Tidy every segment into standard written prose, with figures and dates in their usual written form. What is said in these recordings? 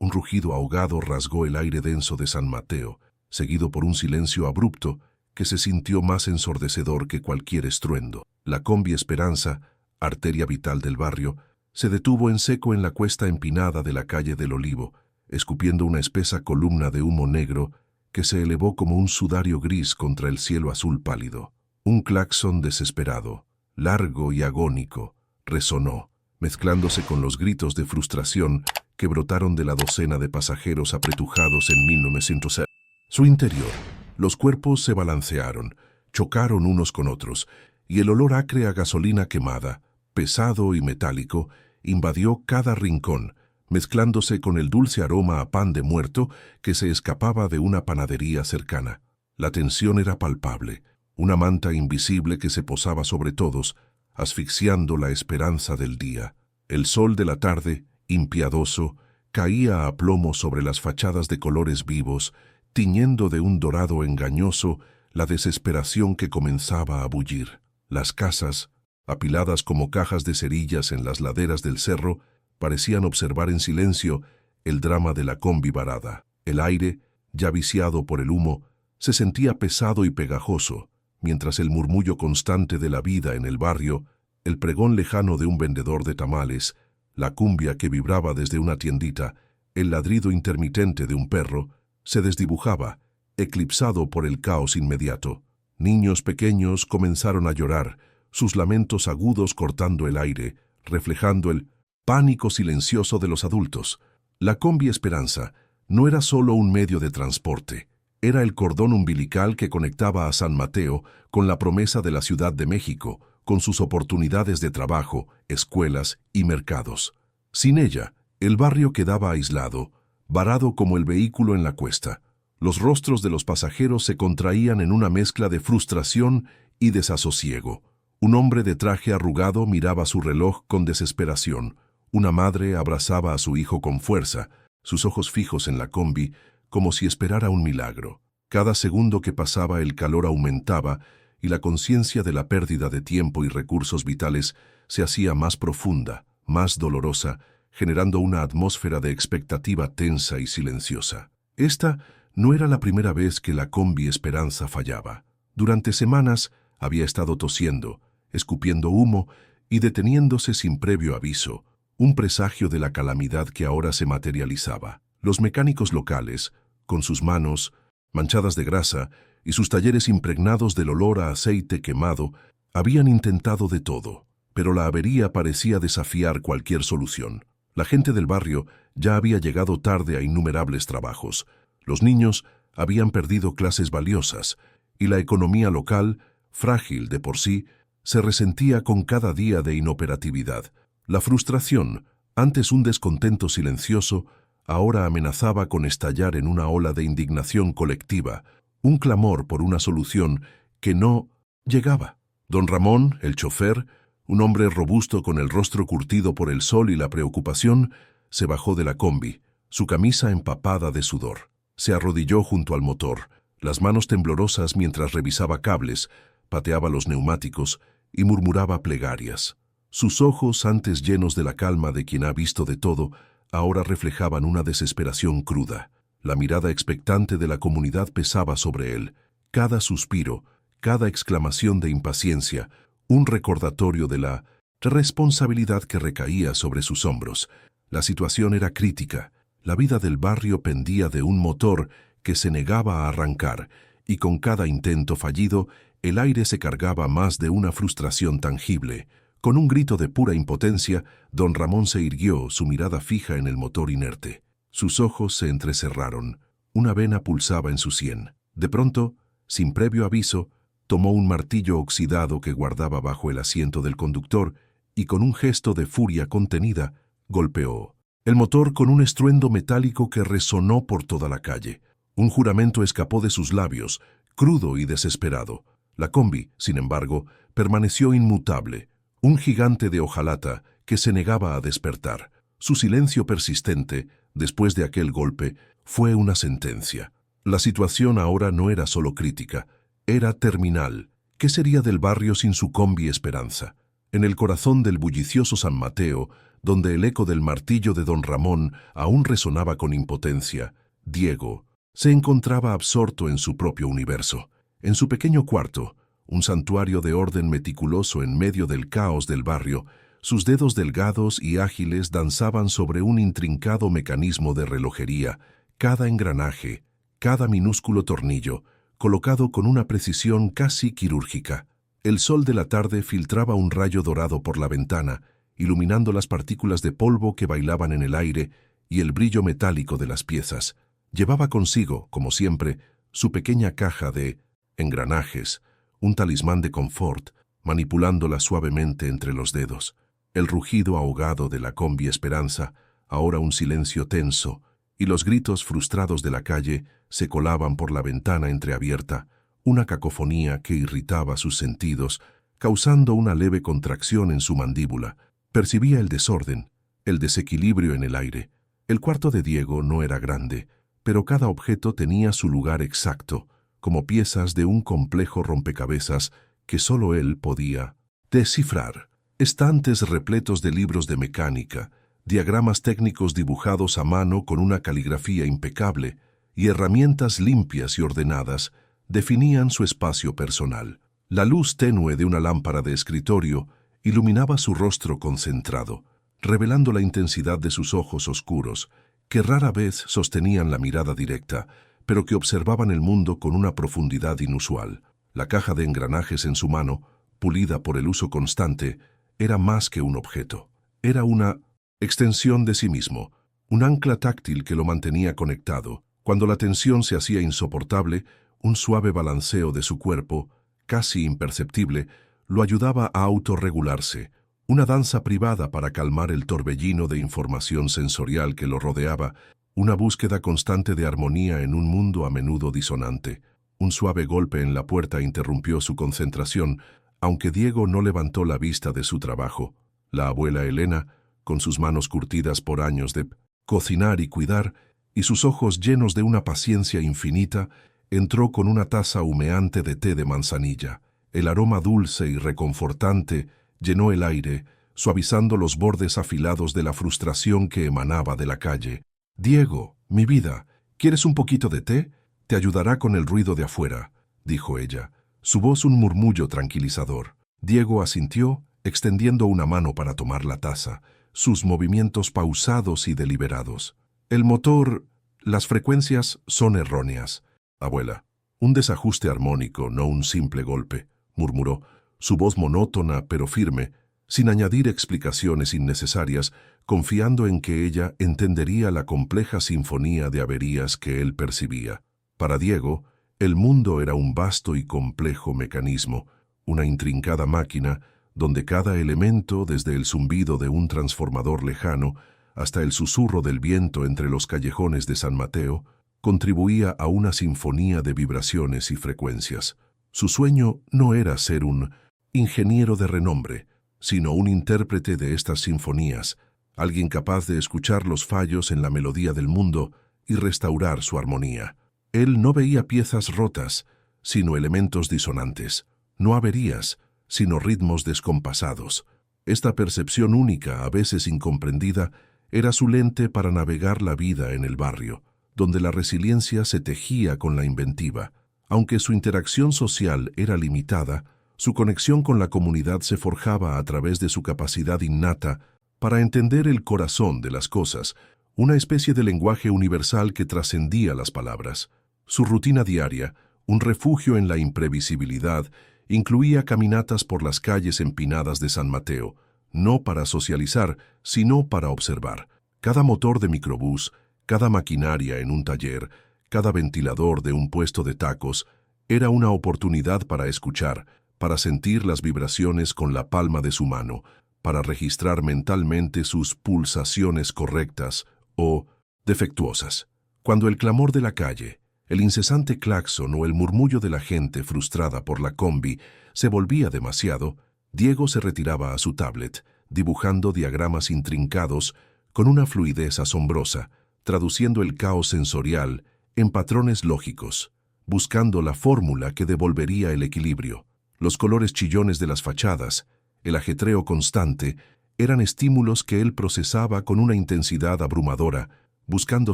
Un rugido ahogado rasgó el aire denso de San Mateo, seguido por un silencio abrupto que se sintió más ensordecedor que cualquier estruendo. La combi Esperanza, arteria vital del barrio, se detuvo en seco en la cuesta empinada de la calle del Olivo, escupiendo una espesa columna de humo negro que se elevó como un sudario gris contra el cielo azul pálido. Un claxon desesperado, largo y agónico, resonó, mezclándose con los gritos de frustración que brotaron de la docena de pasajeros apretujados en 1960. Su interior, los cuerpos se balancearon, chocaron unos con otros, y el olor acre a gasolina quemada, pesado y metálico, invadió cada rincón, mezclándose con el dulce aroma a pan de muerto que se escapaba de una panadería cercana. La tensión era palpable, una manta invisible que se posaba sobre todos, asfixiando la esperanza del día. El sol de la tarde, impiadoso, caía a plomo sobre las fachadas de colores vivos, tiñendo de un dorado engañoso la desesperación que comenzaba a bullir. Las casas, apiladas como cajas de cerillas en las laderas del cerro, parecían observar en silencio el drama de la combi varada. El aire, ya viciado por el humo, se sentía pesado y pegajoso, mientras el murmullo constante de la vida en el barrio, el pregón lejano de un vendedor de tamales, la cumbia que vibraba desde una tiendita, el ladrido intermitente de un perro, se desdibujaba, eclipsado por el caos inmediato. Niños pequeños comenzaron a llorar, sus lamentos agudos cortando el aire, reflejando el pánico silencioso de los adultos. La combi Esperanza no era solo un medio de transporte, era el cordón umbilical que conectaba a San Mateo con la promesa de la Ciudad de México, con sus oportunidades de trabajo, escuelas y mercados. Sin ella, el barrio quedaba aislado, varado como el vehículo en la cuesta. Los rostros de los pasajeros se contraían en una mezcla de frustración y desasosiego. Un hombre de traje arrugado miraba su reloj con desesperación. Una madre abrazaba a su hijo con fuerza, sus ojos fijos en la combi, como si esperara un milagro. Cada segundo que pasaba el calor aumentaba y la conciencia de la pérdida de tiempo y recursos vitales se hacía más profunda, más dolorosa, generando una atmósfera de expectativa tensa y silenciosa. Esta no era la primera vez que la combi Esperanza fallaba. Durante semanas había estado tosiendo, escupiendo humo y deteniéndose sin previo aviso, un presagio de la calamidad que ahora se materializaba. Los mecánicos locales, con sus manos manchadas de grasa y sus talleres impregnados del olor a aceite quemado, habían intentado de todo, pero la avería parecía desafiar cualquier solución. La gente del barrio ya había llegado tarde a innumerables trabajos. Los niños habían perdido clases valiosas y la economía local, frágil de por sí, se resentía con cada día de inoperatividad. La frustración, antes un descontento silencioso, ahora amenazaba con estallar en una ola de indignación colectiva, un clamor por una solución que no llegaba. Don Ramón, el chofer, un hombre robusto con el rostro curtido por el sol y la preocupación, se bajó de la combi, su camisa empapada de sudor. Se arrodilló junto al motor, las manos temblorosas mientras revisaba cables, pateaba los neumáticos y murmuraba plegarias. Sus ojos, antes llenos de la calma de quien ha visto de todo, ahora reflejaban una desesperación cruda. La mirada expectante de la comunidad pesaba sobre él. Cada suspiro, cada exclamación de impaciencia, un recordatorio de la responsabilidad que recaía sobre sus hombros. La situación era crítica. La vida del barrio pendía de un motor que se negaba a arrancar, y con cada intento fallido, el aire se cargaba más de una frustración tangible. Con un grito de pura impotencia, don Ramón se irguió, su mirada fija en el motor inerte. Sus ojos se entrecerraron. Una vena pulsaba en su sien. De pronto, sin previo aviso, tomó un martillo oxidado que guardaba bajo el asiento del conductor y con un gesto de furia contenida, golpeó el motor con un estruendo metálico que resonó por toda la calle. Un juramento escapó de sus labios, crudo y desesperado. La combi, sin embargo, permaneció inmutable, un gigante de hojalata que se negaba a despertar. Su silencio persistente, después de aquel golpe, fue una sentencia. La situación ahora no era solo crítica, era terminal. ¿Qué sería del barrio sin su combi Esperanza? En el corazón del bullicioso San Mateo, donde el eco del martillo de don Ramón aún resonaba con impotencia, Diego se encontraba absorto en su propio universo. En su pequeño cuarto, un santuario de orden meticuloso en medio del caos del barrio, sus dedos delgados y ágiles danzaban sobre un intrincado mecanismo de relojería, cada engranaje, cada minúsculo tornillo, colocado con una precisión casi quirúrgica. El sol de la tarde filtraba un rayo dorado por la ventana, iluminando las partículas de polvo que bailaban en el aire y el brillo metálico de las piezas. Llevaba consigo, como siempre, su pequeña caja de engranajes, un talismán de confort, manipulándola suavemente entre los dedos. El rugido ahogado de la combi Esperanza, ahora un silencio tenso, y los gritos frustrados de la calle se colaban por la ventana entreabierta, una cacofonía que irritaba sus sentidos, causando una leve contracción en su mandíbula. Percibía el desorden, el desequilibrio en el aire. El cuarto de Diego no era grande, pero cada objeto tenía su lugar exacto, como piezas de un complejo rompecabezas que solo él podía descifrar. Estantes repletos de libros de mecánica, diagramas técnicos dibujados a mano con una caligrafía impecable y herramientas limpias y ordenadas definían su espacio personal. La luz tenue de una lámpara de escritorio iluminaba su rostro concentrado, revelando la intensidad de sus ojos oscuros, que rara vez sostenían la mirada directa, pero que observaban el mundo con una profundidad inusual. La caja de engranajes en su mano, pulida por el uso constante, era más que un objeto. Era una extensión de sí mismo, un ancla táctil que lo mantenía conectado. Cuando la tensión se hacía insoportable, un suave balanceo de su cuerpo, casi imperceptible, lo ayudaba a autorregularse, una danza privada para calmar el torbellino de información sensorial que lo rodeaba, una búsqueda constante de armonía en un mundo a menudo disonante. Un suave golpe en la puerta interrumpió su concentración, aunque Diego no levantó la vista de su trabajo. La abuela Elena, con sus manos curtidas por años de cocinar y cuidar, y sus ojos llenos de una paciencia infinita, entró con una taza humeante de té de manzanilla. El aroma dulce y reconfortante llenó el aire, suavizando los bordes afilados de la frustración que emanaba de la calle. «Diego, mi vida, ¿quieres un poquito de té? Te ayudará con el ruido de afuera», dijo ella, su voz un murmullo tranquilizador. Diego asintió, extendiendo una mano para tomar la taza, sus movimientos pausados y deliberados. «El motor, las frecuencias son erróneas, abuela. Un desajuste armónico, no un simple golpe», murmuró, su voz monótona pero firme, sin añadir explicaciones innecesarias, confiando en que ella entendería la compleja sinfonía de averías que él percibía. Para Diego, el mundo era un vasto y complejo mecanismo, una intrincada máquina donde cada elemento, desde el zumbido de un transformador lejano hasta el susurro del viento entre los callejones de San Mateo, contribuía a una sinfonía de vibraciones y frecuencias. Su sueño no era ser un ingeniero de renombre, sino un intérprete de estas sinfonías, alguien capaz de escuchar los fallos en la melodía del mundo y restaurar su armonía. Él no veía piezas rotas, sino elementos disonantes, no averías, sino ritmos descompasados. Esta percepción única, a veces incomprendida, era su lente para navegar la vida en el barrio, donde la resiliencia se tejía con la inventiva. Aunque su interacción social era limitada, su conexión con la comunidad se forjaba a través de su capacidad innata para entender el corazón de las cosas, una especie de lenguaje universal que trascendía las palabras. Su rutina diaria, un refugio en la imprevisibilidad, incluía caminatas por las calles empinadas de San Mateo, no para socializar, sino para observar. Cada motor de microbús, cada maquinaria en un taller, cada ventilador de un puesto de tacos, era una oportunidad para escuchar, para sentir las vibraciones con la palma de su mano, para registrar mentalmente sus pulsaciones correctas o defectuosas. Cuando el clamor de la calle, el incesante claxon o el murmullo de la gente frustrada por la combi se volvía demasiado, Diego se retiraba a su tablet, dibujando diagramas intrincados con una fluidez asombrosa, traduciendo el caos sensorial en patrones lógicos, buscando la fórmula que devolvería el equilibrio. Los colores chillones de las fachadas, el ajetreo constante, eran estímulos que él procesaba con una intensidad abrumadora, buscando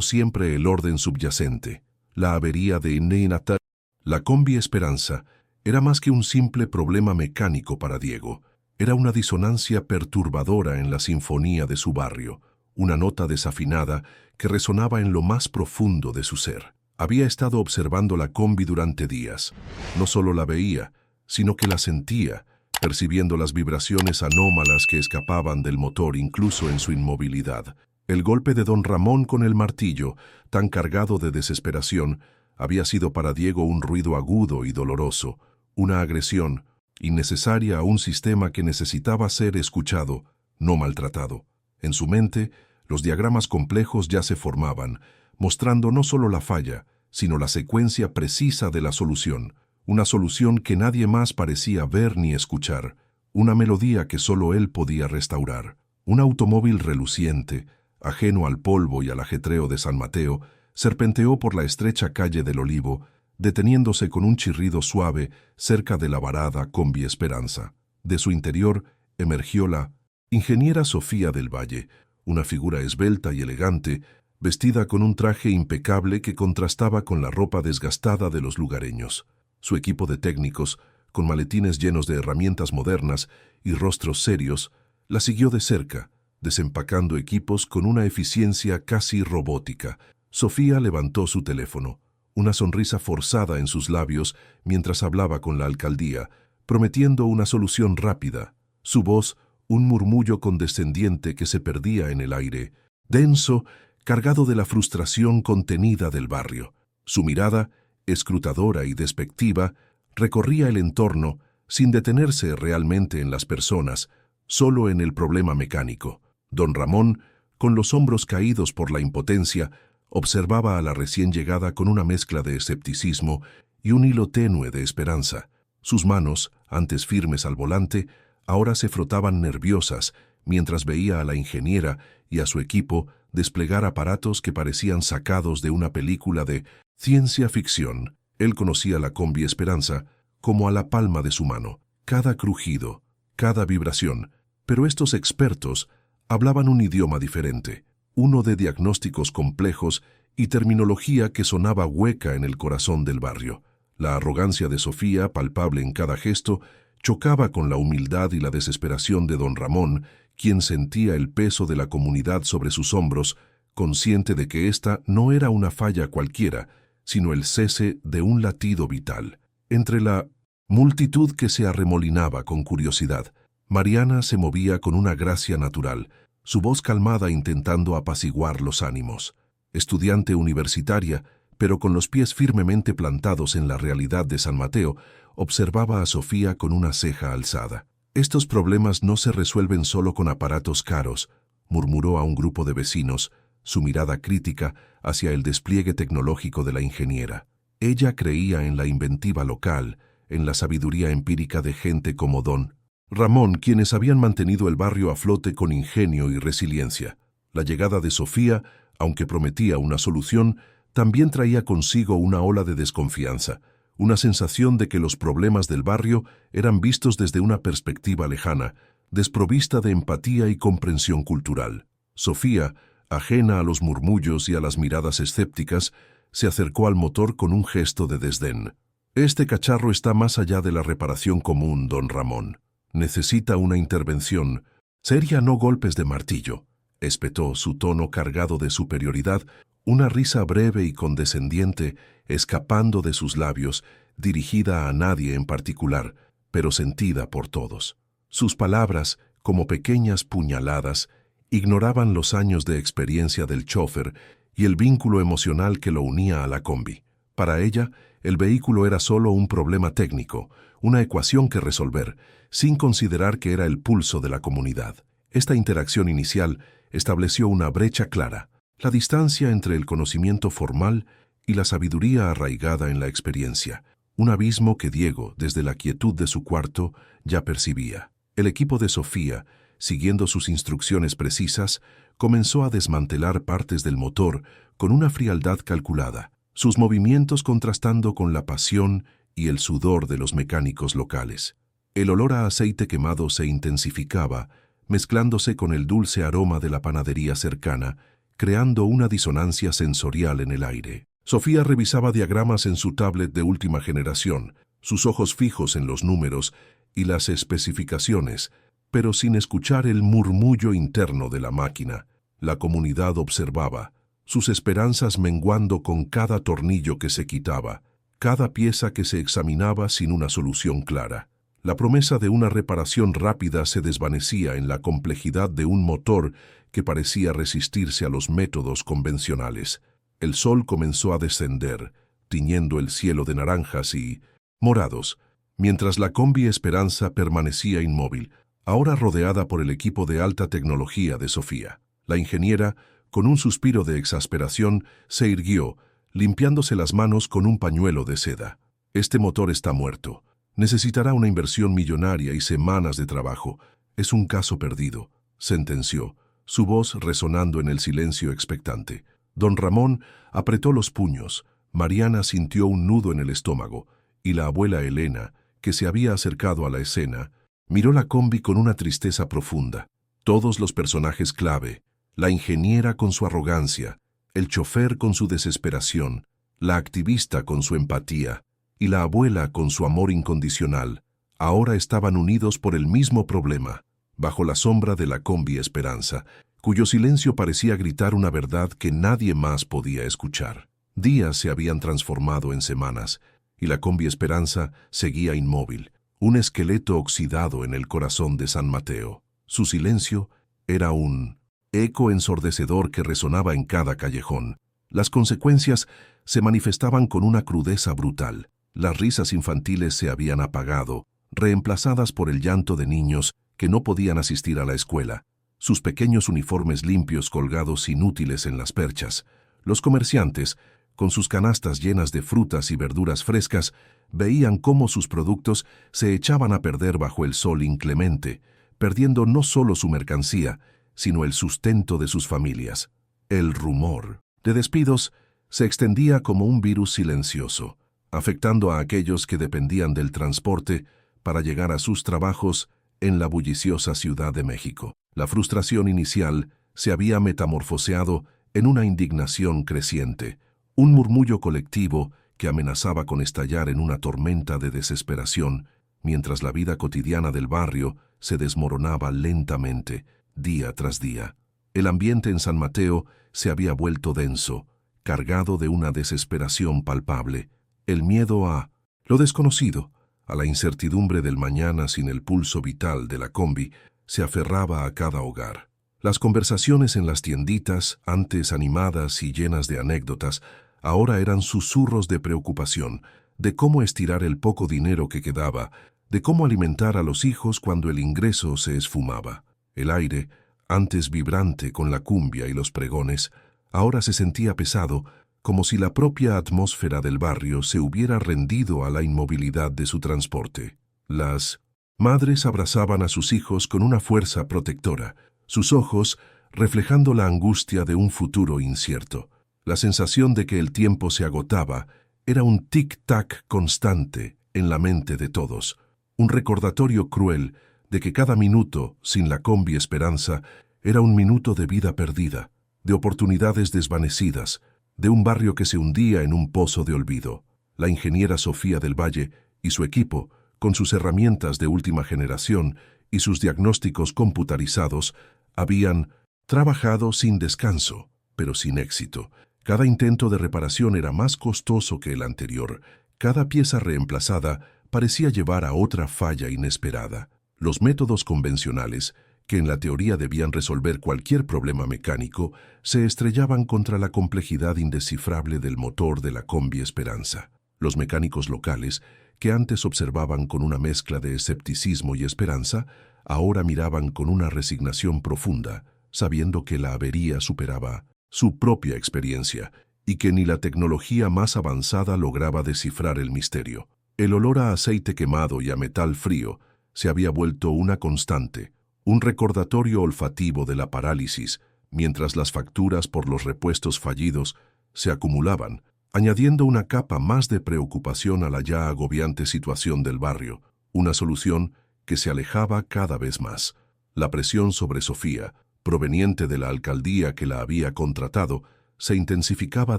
siempre el orden subyacente. La avería de Neinatal, la combi Esperanza, era más que un simple problema mecánico para Diego. Era una disonancia perturbadora en la sinfonía de su barrio, una nota desafinada que resonaba en lo más profundo de su ser. Había estado observando la combi durante días. No solo la veía, sino que la sentía, percibiendo las vibraciones anómalas que escapaban del motor incluso en su inmovilidad. El golpe de don Ramón con el martillo, tan cargado de desesperación, había sido para Diego un ruido agudo y doloroso, una agresión innecesaria a un sistema que necesitaba ser escuchado, no maltratado. En su mente, los diagramas complejos ya se formaban, mostrando no solo la falla, sino la secuencia precisa de la solución, una solución que nadie más parecía ver ni escuchar, una melodía que solo él podía restaurar. Un automóvil reluciente, ajeno al polvo y al ajetreo de San Mateo, serpenteó por la estrecha calle del Olivo, deteniéndose con un chirrido suave cerca de la varada combi Esperanza. De su interior emergió la ingeniera Sofía del Valle, una figura esbelta y elegante, vestida con un traje impecable que contrastaba con la ropa desgastada de los lugareños. Su equipo de técnicos, con maletines llenos de herramientas modernas y rostros serios, la siguió de cerca, desempacando equipos con una eficiencia casi robótica. Sofía levantó su teléfono, una sonrisa forzada en sus labios mientras hablaba con la alcaldía, prometiendo una solución rápida. Su voz, un murmullo condescendiente que se perdía en el aire, denso, cargado de la frustración contenida del barrio. Su mirada, escrutadora y despectiva, recorría el entorno sin detenerse realmente en las personas, solo en el problema mecánico. Don Ramón, con los hombros caídos por la impotencia, observaba a la recién llegada con una mezcla de escepticismo y un hilo tenue de esperanza. Sus manos, antes firmes al volante, ahora se frotaban nerviosas mientras veía a la ingeniera y a su equipo desplegar aparatos que parecían sacados de una película de ciencia ficción. Él conocía la combi Esperanza como a la palma de su mano, cada crujido, cada vibración, pero estos expertos hablaban un idioma diferente, uno de diagnósticos complejos y terminología que sonaba hueca en el corazón del barrio. La arrogancia de Sofía, palpable en cada gesto, chocaba con la humildad y la desesperación de don Ramón, quien sentía el peso de la comunidad sobre sus hombros, consciente de que esta no era una falla cualquiera, sino el cese de un latido vital. Entre la multitud que se arremolinaba con curiosidad, Mariana se movía con una gracia natural, su voz calmada intentando apaciguar los ánimos. Estudiante universitaria, pero con los pies firmemente plantados en la realidad de San Mateo, observaba a Sofía con una ceja alzada. «Estos problemas no se resuelven solo con aparatos caros», murmuró a un grupo de vecinos, su mirada crítica hacia el despliegue tecnológico de la ingeniera. Ella creía en la inventiva local, en la sabiduría empírica de gente como don Ramón, quienes habían mantenido el barrio a flote con ingenio y resiliencia. La llegada de Sofía, aunque prometía una solución, también traía consigo una ola de desconfianza, una sensación de que los problemas del barrio eran vistos desde una perspectiva lejana, desprovista de empatía y comprensión cultural. Sofía, ajena a los murmullos y a las miradas escépticas, se acercó al motor con un gesto de desdén. «Este cacharro está más allá de la reparación común, don Ramón. Necesita una intervención seria, no golpes de martillo», espetó, su tono cargado de superioridad, una risa breve y condescendiente escapando de sus labios, dirigida a nadie en particular, pero sentida por todos. Sus palabras, como pequeñas puñaladas, ignoraban los años de experiencia del chófer y el vínculo emocional que lo unía a la combi. Para ella, el vehículo era solo un problema técnico, una ecuación que resolver, sin considerar que era el pulso de la comunidad. Esta interacción inicial estableció una brecha clara, la distancia entre el conocimiento formal y la sabiduría arraigada en la experiencia, un abismo que Diego, desde la quietud de su cuarto, ya percibía. El equipo de Sofía, siguiendo sus instrucciones precisas, comenzó a desmantelar partes del motor con una frialdad calculada, sus movimientos contrastando con la pasión y el sudor de los mecánicos locales. El olor a aceite quemado se intensificaba, mezclándose con el dulce aroma de la panadería cercana, creando una disonancia sensorial en el aire. Sofía revisaba diagramas en su tablet de última generación, sus ojos fijos en los números y las especificaciones, pero sin escuchar el murmullo interno de la máquina. La comunidad observaba, sus esperanzas menguando con cada tornillo que se quitaba, cada pieza que se examinaba sin una solución clara. La promesa de una reparación rápida se desvanecía en la complejidad de un motor que parecía resistirse a los métodos convencionales. El sol comenzó a descender, tiñendo el cielo de naranjas y morados, mientras la combi Esperanza permanecía inmóvil, ahora rodeada por el equipo de alta tecnología de Sofía. La ingeniera, con un suspiro de exasperación, se irguió, limpiándose las manos con un pañuelo de seda. Este motor está muerto. Necesitará una inversión millonaria y semanas de trabajo. Es un caso perdido, sentenció, su voz resonando en el silencio expectante. Don Ramón apretó los puños, Mariana sintió un nudo en el estómago, y la abuela Elena, que se había acercado a la escena, miró la combi con una tristeza profunda. Todos los personajes clave, la ingeniera con su arrogancia, el chofer con su desesperación, la activista con su empatía y la abuela con su amor incondicional, ahora estaban unidos por el mismo problema, bajo la sombra de la combi Esperanza, cuyo silencio parecía gritar una verdad que nadie más podía escuchar. Días se habían transformado en semanas, y la combi Esperanza seguía inmóvil, un esqueleto oxidado en el corazón de San Mateo. Su silencio era un eco ensordecedor que resonaba en cada callejón. Las consecuencias se manifestaban con una crudeza brutal. Las risas infantiles se habían apagado, reemplazadas por el llanto de niños que no podían asistir a la escuela, sus pequeños uniformes limpios colgados inútiles en las perchas. Los comerciantes, con sus canastas llenas de frutas y verduras frescas, veían cómo sus productos se echaban a perder bajo el sol inclemente, perdiendo no solo su mercancía, sino el sustento de sus familias. El rumor de despidos se extendía como un virus silencioso, afectando a aquellos que dependían del transporte para llegar a sus trabajos en la bulliciosa Ciudad de México. La frustración inicial se había metamorfoseado en una indignación creciente, un murmullo colectivo que amenazaba con estallar en una tormenta de desesperación, mientras la vida cotidiana del barrio se desmoronaba lentamente, día tras día. El ambiente en San Mateo se había vuelto denso, cargado de una desesperación palpable, el miedo a lo desconocido, a la incertidumbre del mañana sin el pulso vital de la combi, se aferraba a cada hogar. Las conversaciones en las tienditas, antes animadas y llenas de anécdotas, ahora eran susurros de preocupación, de cómo estirar el poco dinero que quedaba, de cómo alimentar a los hijos cuando el ingreso se esfumaba. El aire, antes vibrante con la cumbia y los pregones, ahora se sentía pesado, como si la propia atmósfera del barrio se hubiera rendido a la inmovilidad de su transporte. Las madres abrazaban a sus hijos con una fuerza protectora, sus ojos reflejando la angustia de un futuro incierto. La sensación de que el tiempo se agotaba era un tic-tac constante en la mente de todos, un recordatorio cruel de que cada minuto sin la combi Esperanza era un minuto de vida perdida, de oportunidades desvanecidas, de un barrio que se hundía en un pozo de olvido. La ingeniera Sofía del Valle y su equipo, con sus herramientas de última generación y sus diagnósticos computarizados, habían trabajado sin descanso, pero sin éxito. Cada intento de reparación era más costoso que el anterior. Cada pieza reemplazada parecía llevar a otra falla inesperada. Los métodos convencionales, que en la teoría debían resolver cualquier problema mecánico, se estrellaban contra la complejidad indescifrable del motor de la combi Esperanza. Los mecánicos locales, que antes observaban con una mezcla de escepticismo y esperanza, ahora miraban con una resignación profunda, sabiendo que la avería superaba su propia experiencia y que ni la tecnología más avanzada lograba descifrar el misterio. El olor a aceite quemado y a metal frío se había vuelto una constante, un recordatorio olfativo de la parálisis, mientras las facturas por los repuestos fallidos se acumulaban, añadiendo una capa más de preocupación a la ya agobiante situación del barrio, una solución que se alejaba cada vez más. La presión sobre Sofía, proveniente de la alcaldía que la había contratado, se intensificaba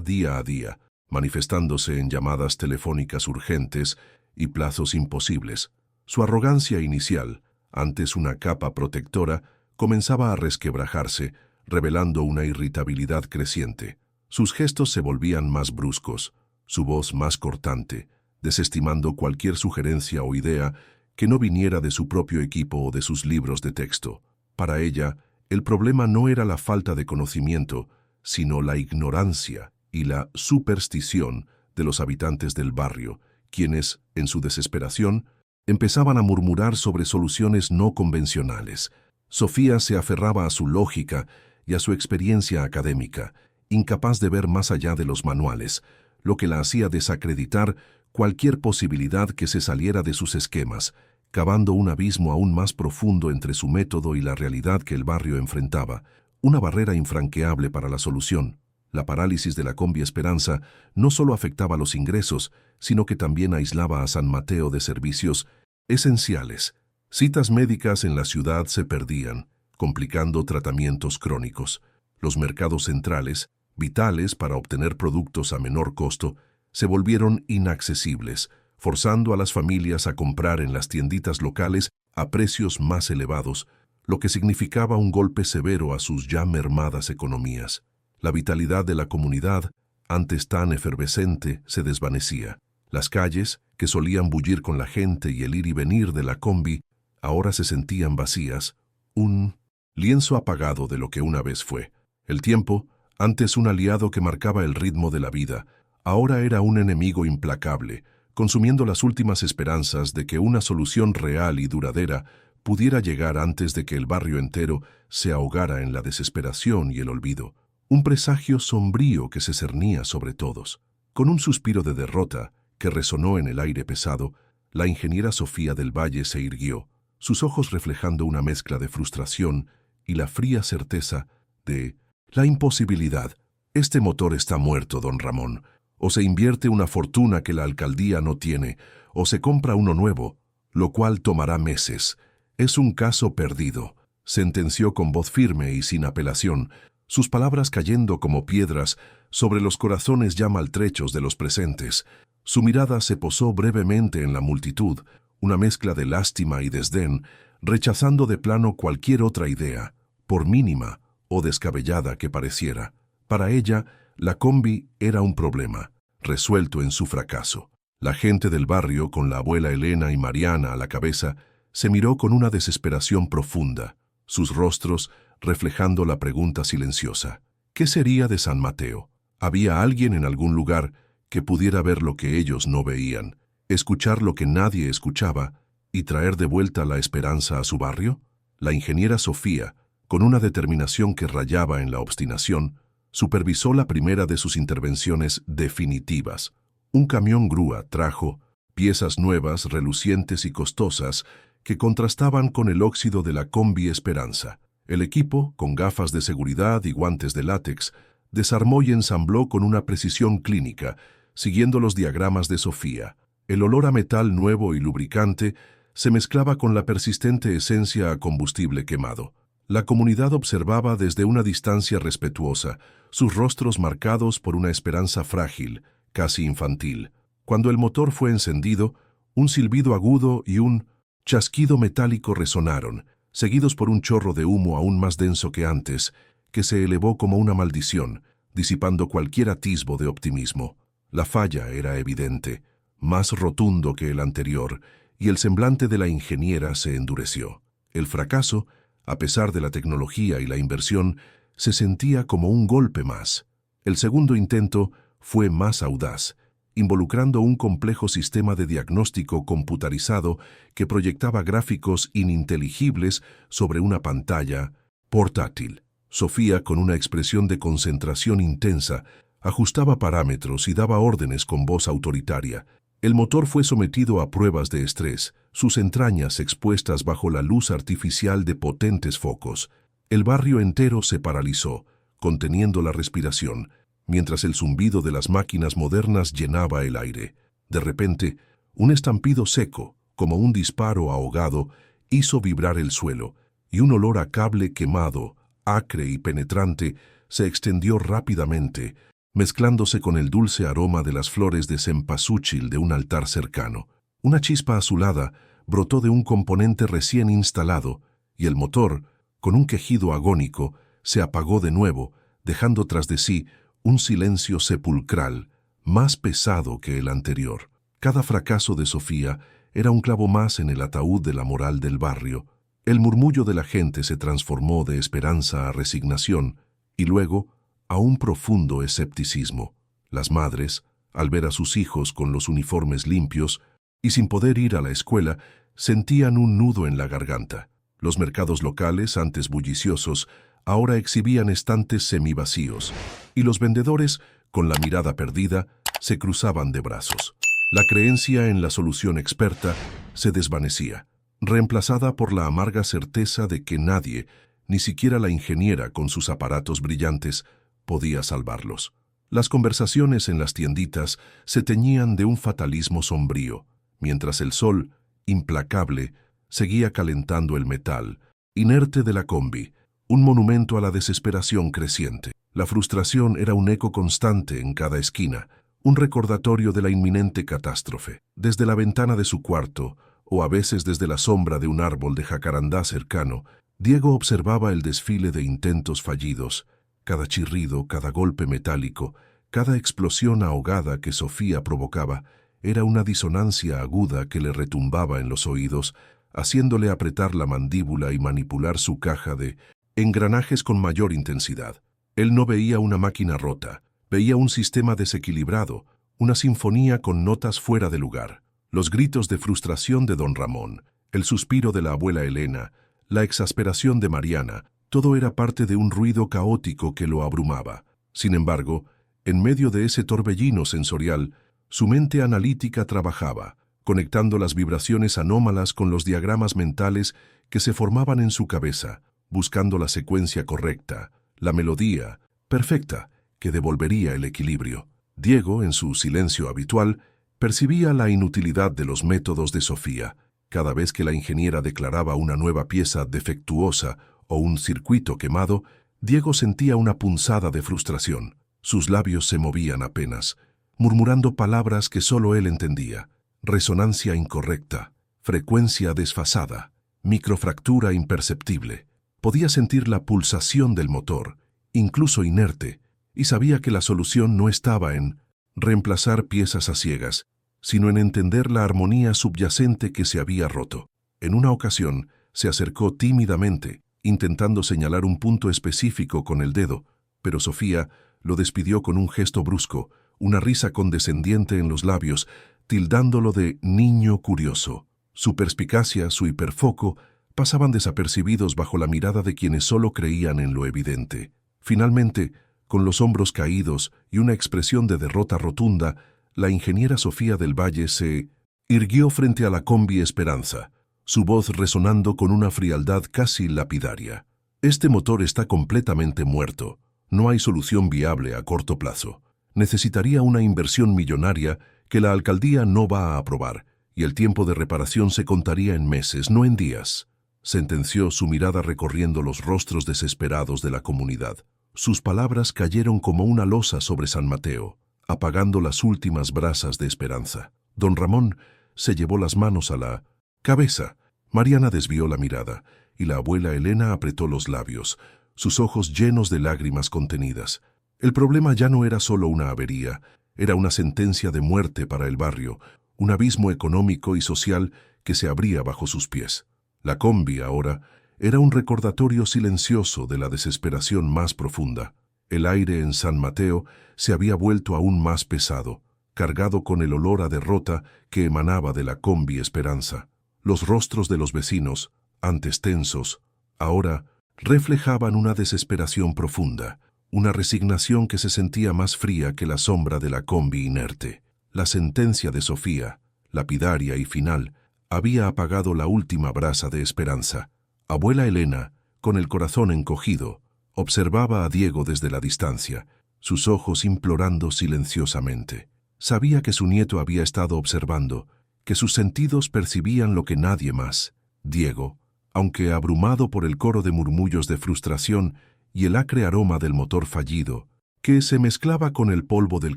día a día, manifestándose en llamadas telefónicas urgentes y plazos imposibles. Su arrogancia inicial, antes una capa protectora, comenzaba a resquebrajarse, revelando una irritabilidad creciente. Sus gestos se volvían más bruscos, su voz más cortante, desestimando cualquier sugerencia o idea que no viniera de su propio equipo o de sus libros de texto. Para ella, el problema no era la falta de conocimiento, sino la ignorancia y la superstición de los habitantes del barrio, quienes, en su desesperación, empezaban a murmurar sobre soluciones no convencionales. Sofía se aferraba a su lógica y a su experiencia académica, incapaz de ver más allá de los manuales, lo que la hacía desacreditar cualquier posibilidad que se saliera de sus esquemas, cavando un abismo aún más profundo entre su método y la realidad que el barrio enfrentaba, una barrera infranqueable para la solución. La parálisis de la Combi Esperanza no solo afectaba los ingresos, sino que también aislaba a San Mateo de servicios esenciales. Citas médicas en la ciudad se perdían, complicando tratamientos crónicos. Los mercados centrales, vitales para obtener productos a menor costo, se volvieron inaccesibles, forzando a las familias a comprar en las tienditas locales a precios más elevados, lo que significaba un golpe severo a sus ya mermadas economías. La vitalidad de la comunidad, antes tan efervescente, se desvanecía. Las calles, que solían bullir con la gente y el ir y venir de la combi, ahora se sentían vacías, un lienzo apagado de lo que una vez fue. El tiempo, antes un aliado que marcaba el ritmo de la vida, ahora era un enemigo implacable, consumiendo las últimas esperanzas de que una solución real y duradera pudiera llegar antes de que el barrio entero se ahogara en la desesperación y el olvido. Un presagio sombrío que se cernía sobre todos. Con un suspiro de derrota que resonó en el aire pesado, la ingeniera Sofía del Valle se irguió, sus ojos reflejando una mezcla de frustración y la fría certeza de la imposibilidad. Este motor está muerto, don Ramón. O se invierte una fortuna que la alcaldía no tiene, o se compra uno nuevo, lo cual tomará meses. Es un caso perdido, sentenció con voz firme y sin apelación, sus palabras cayendo como piedras sobre los corazones ya maltrechos de los presentes. Su mirada se posó brevemente en la multitud, una mezcla de lástima y desdén, rechazando de plano cualquier otra idea, por mínima o descabellada que pareciera. Para ella, la combi era un problema, resuelto en su fracaso. La gente del barrio, con la abuela Elena y Mariana a la cabeza, se miró con una desesperación profunda, sus rostros reflejando la pregunta silenciosa. ¿Qué sería de San Mateo? ¿Había alguien en algún lugar que pudiera ver lo que ellos no veían, escuchar lo que nadie escuchaba y traer de vuelta la esperanza a su barrio? La ingeniera Sofía, con una determinación que rayaba en la obstinación, supervisó la primera de sus intervenciones definitivas. Un camión grúa trajo piezas nuevas, relucientes y costosas que contrastaban con el óxido de la Combi Esperanza. El equipo, con gafas de seguridad y guantes de látex, desarmó y ensambló con una precisión clínica, siguiendo los diagramas de Sofía. El olor a metal nuevo y lubricante se mezclaba con la persistente esencia a combustible quemado. La comunidad observaba desde una distancia respetuosa, sus rostros marcados por una esperanza frágil, casi infantil. Cuando el motor fue encendido, un silbido agudo y un chasquido metálico resonaron, seguidos por un chorro de humo aún más denso que antes, que se elevó como una maldición, disipando cualquier atisbo de optimismo. La falla era evidente, más rotundo que el anterior, y el semblante de la ingeniera se endureció. El fracaso, a pesar de la tecnología y la inversión, se sentía como un golpe más. El segundo intento fue más audaz, involucrando un complejo sistema de diagnóstico computarizado que proyectaba gráficos ininteligibles sobre una pantalla portátil. Sofía, con una expresión de concentración intensa, ajustaba parámetros y daba órdenes con voz autoritaria. El motor fue sometido a pruebas de estrés, sus entrañas expuestas bajo la luz artificial de potentes focos. El barrio entero se paralizó, conteniendo la respiración, mientras el zumbido de las máquinas modernas llenaba el aire. De repente, un estampido seco, como un disparo ahogado, hizo vibrar el suelo, y un olor a cable quemado, acre y penetrante, se extendió rápidamente, mezclándose con el dulce aroma de las flores de cempasúchil de un altar cercano. Una chispa azulada brotó de un componente recién instalado, y el motor, con un quejido agónico, se apagó de nuevo, dejando tras de sí un silencio sepulcral, más pesado que el anterior. Cada fracaso de Sofía era un clavo más en el ataúd de la moral del barrio. El murmullo de la gente se transformó de esperanza a resignación y luego a un profundo escepticismo. Las madres, al ver a sus hijos con los uniformes limpios y sin poder ir a la escuela, sentían un nudo en la garganta. Los mercados locales, antes bulliciosos, ahora exhibían estantes semivacíos, y los vendedores, con la mirada perdida, se cruzaban de brazos. La creencia en la solución experta se desvanecía, reemplazada por la amarga certeza de que nadie, ni siquiera la ingeniera con sus aparatos brillantes, podía salvarlos. Las conversaciones en las tienditas se teñían de un fatalismo sombrío, mientras el sol, implacable, seguía calentando el metal, inerte de la combi, un monumento a la desesperación creciente. La frustración era un eco constante en cada esquina, un recordatorio de la inminente catástrofe. Desde la ventana de su cuarto, o a veces desde la sombra de un árbol de jacarandá cercano, Diego observaba el desfile de intentos fallidos, cada chirrido, cada golpe metálico, cada explosión ahogada que Sofía provocaba, era una disonancia aguda que le retumbaba en los oídos, haciéndole apretar la mandíbula y manipular su caja de engranajes con mayor intensidad. Él no veía una máquina rota, veía un sistema desequilibrado, una sinfonía con notas fuera de lugar. Los gritos de frustración de don Ramón, el suspiro de la abuela Elena, la exasperación de Mariana, todo era parte de un ruido caótico que lo abrumaba. Sin embargo, en medio de ese torbellino sensorial, su mente analítica trabajaba, conectando las vibraciones anómalas con los diagramas mentales que se formaban en su cabeza, buscando la secuencia correcta, la melodía perfecta que devolvería el equilibrio. Diego, en su silencio habitual, percibía la inutilidad de los métodos de Sofía. Cada vez que la ingeniera declaraba una nueva pieza defectuosa o un circuito quemado, Diego sentía una punzada de frustración. Sus labios se movían apenas, murmurando palabras que solo él entendía. Resonancia incorrecta, frecuencia desfasada, microfractura imperceptible. Podía sentir la pulsación del motor, incluso inerte, y sabía que la solución no estaba en reemplazar piezas a ciegas, sino en entender la armonía subyacente que se había roto. En una ocasión, se acercó tímidamente, intentando señalar un punto específico con el dedo, pero Sofía lo despidió con un gesto brusco, una risa condescendiente en los labios, tildándolo de niño curioso. Su perspicacia, su hiperfoco, pasaban desapercibidos bajo la mirada de quienes solo creían en lo evidente. Finalmente, con los hombros caídos y una expresión de derrota rotunda, la ingeniera Sofía del Valle se irguió frente a la combi Esperanza, su voz resonando con una frialdad casi lapidaria. Este motor está completamente muerto. No hay solución viable a corto plazo. Necesitaría una inversión millonaria que la alcaldía no va a aprobar, y el tiempo de reparación se contaría en meses, no en días, sentenció, su mirada recorriendo los rostros desesperados de la comunidad. Sus palabras cayeron como una losa sobre San Mateo, apagando las últimas brasas de esperanza. Don Ramón se llevó las manos a la cabeza. Mariana desvió la mirada, y la abuela Elena apretó los labios, sus ojos llenos de lágrimas contenidas. El problema ya no era solo una avería, era una sentencia de muerte para el barrio, un abismo económico y social que se abría bajo sus pies. La combi, ahora, era un recordatorio silencioso de la desesperación más profunda. El aire en San Mateo se había vuelto aún más pesado, cargado con el olor a derrota que emanaba de la combi Esperanza. Los rostros de los vecinos, antes tensos, ahora reflejaban una desesperación profunda, una resignación que se sentía más fría que la sombra de la combi inerte. La sentencia de Sofía, lapidaria y final, había apagado la última brasa de esperanza. Abuela Elena, con el corazón encogido, observaba a Diego desde la distancia, sus ojos implorando silenciosamente. Sabía que su nieto había estado observando, que sus sentidos percibían lo que nadie más. Diego, aunque abrumado por el coro de murmullos de frustración y el acre aroma del motor fallido, que se mezclaba con el polvo del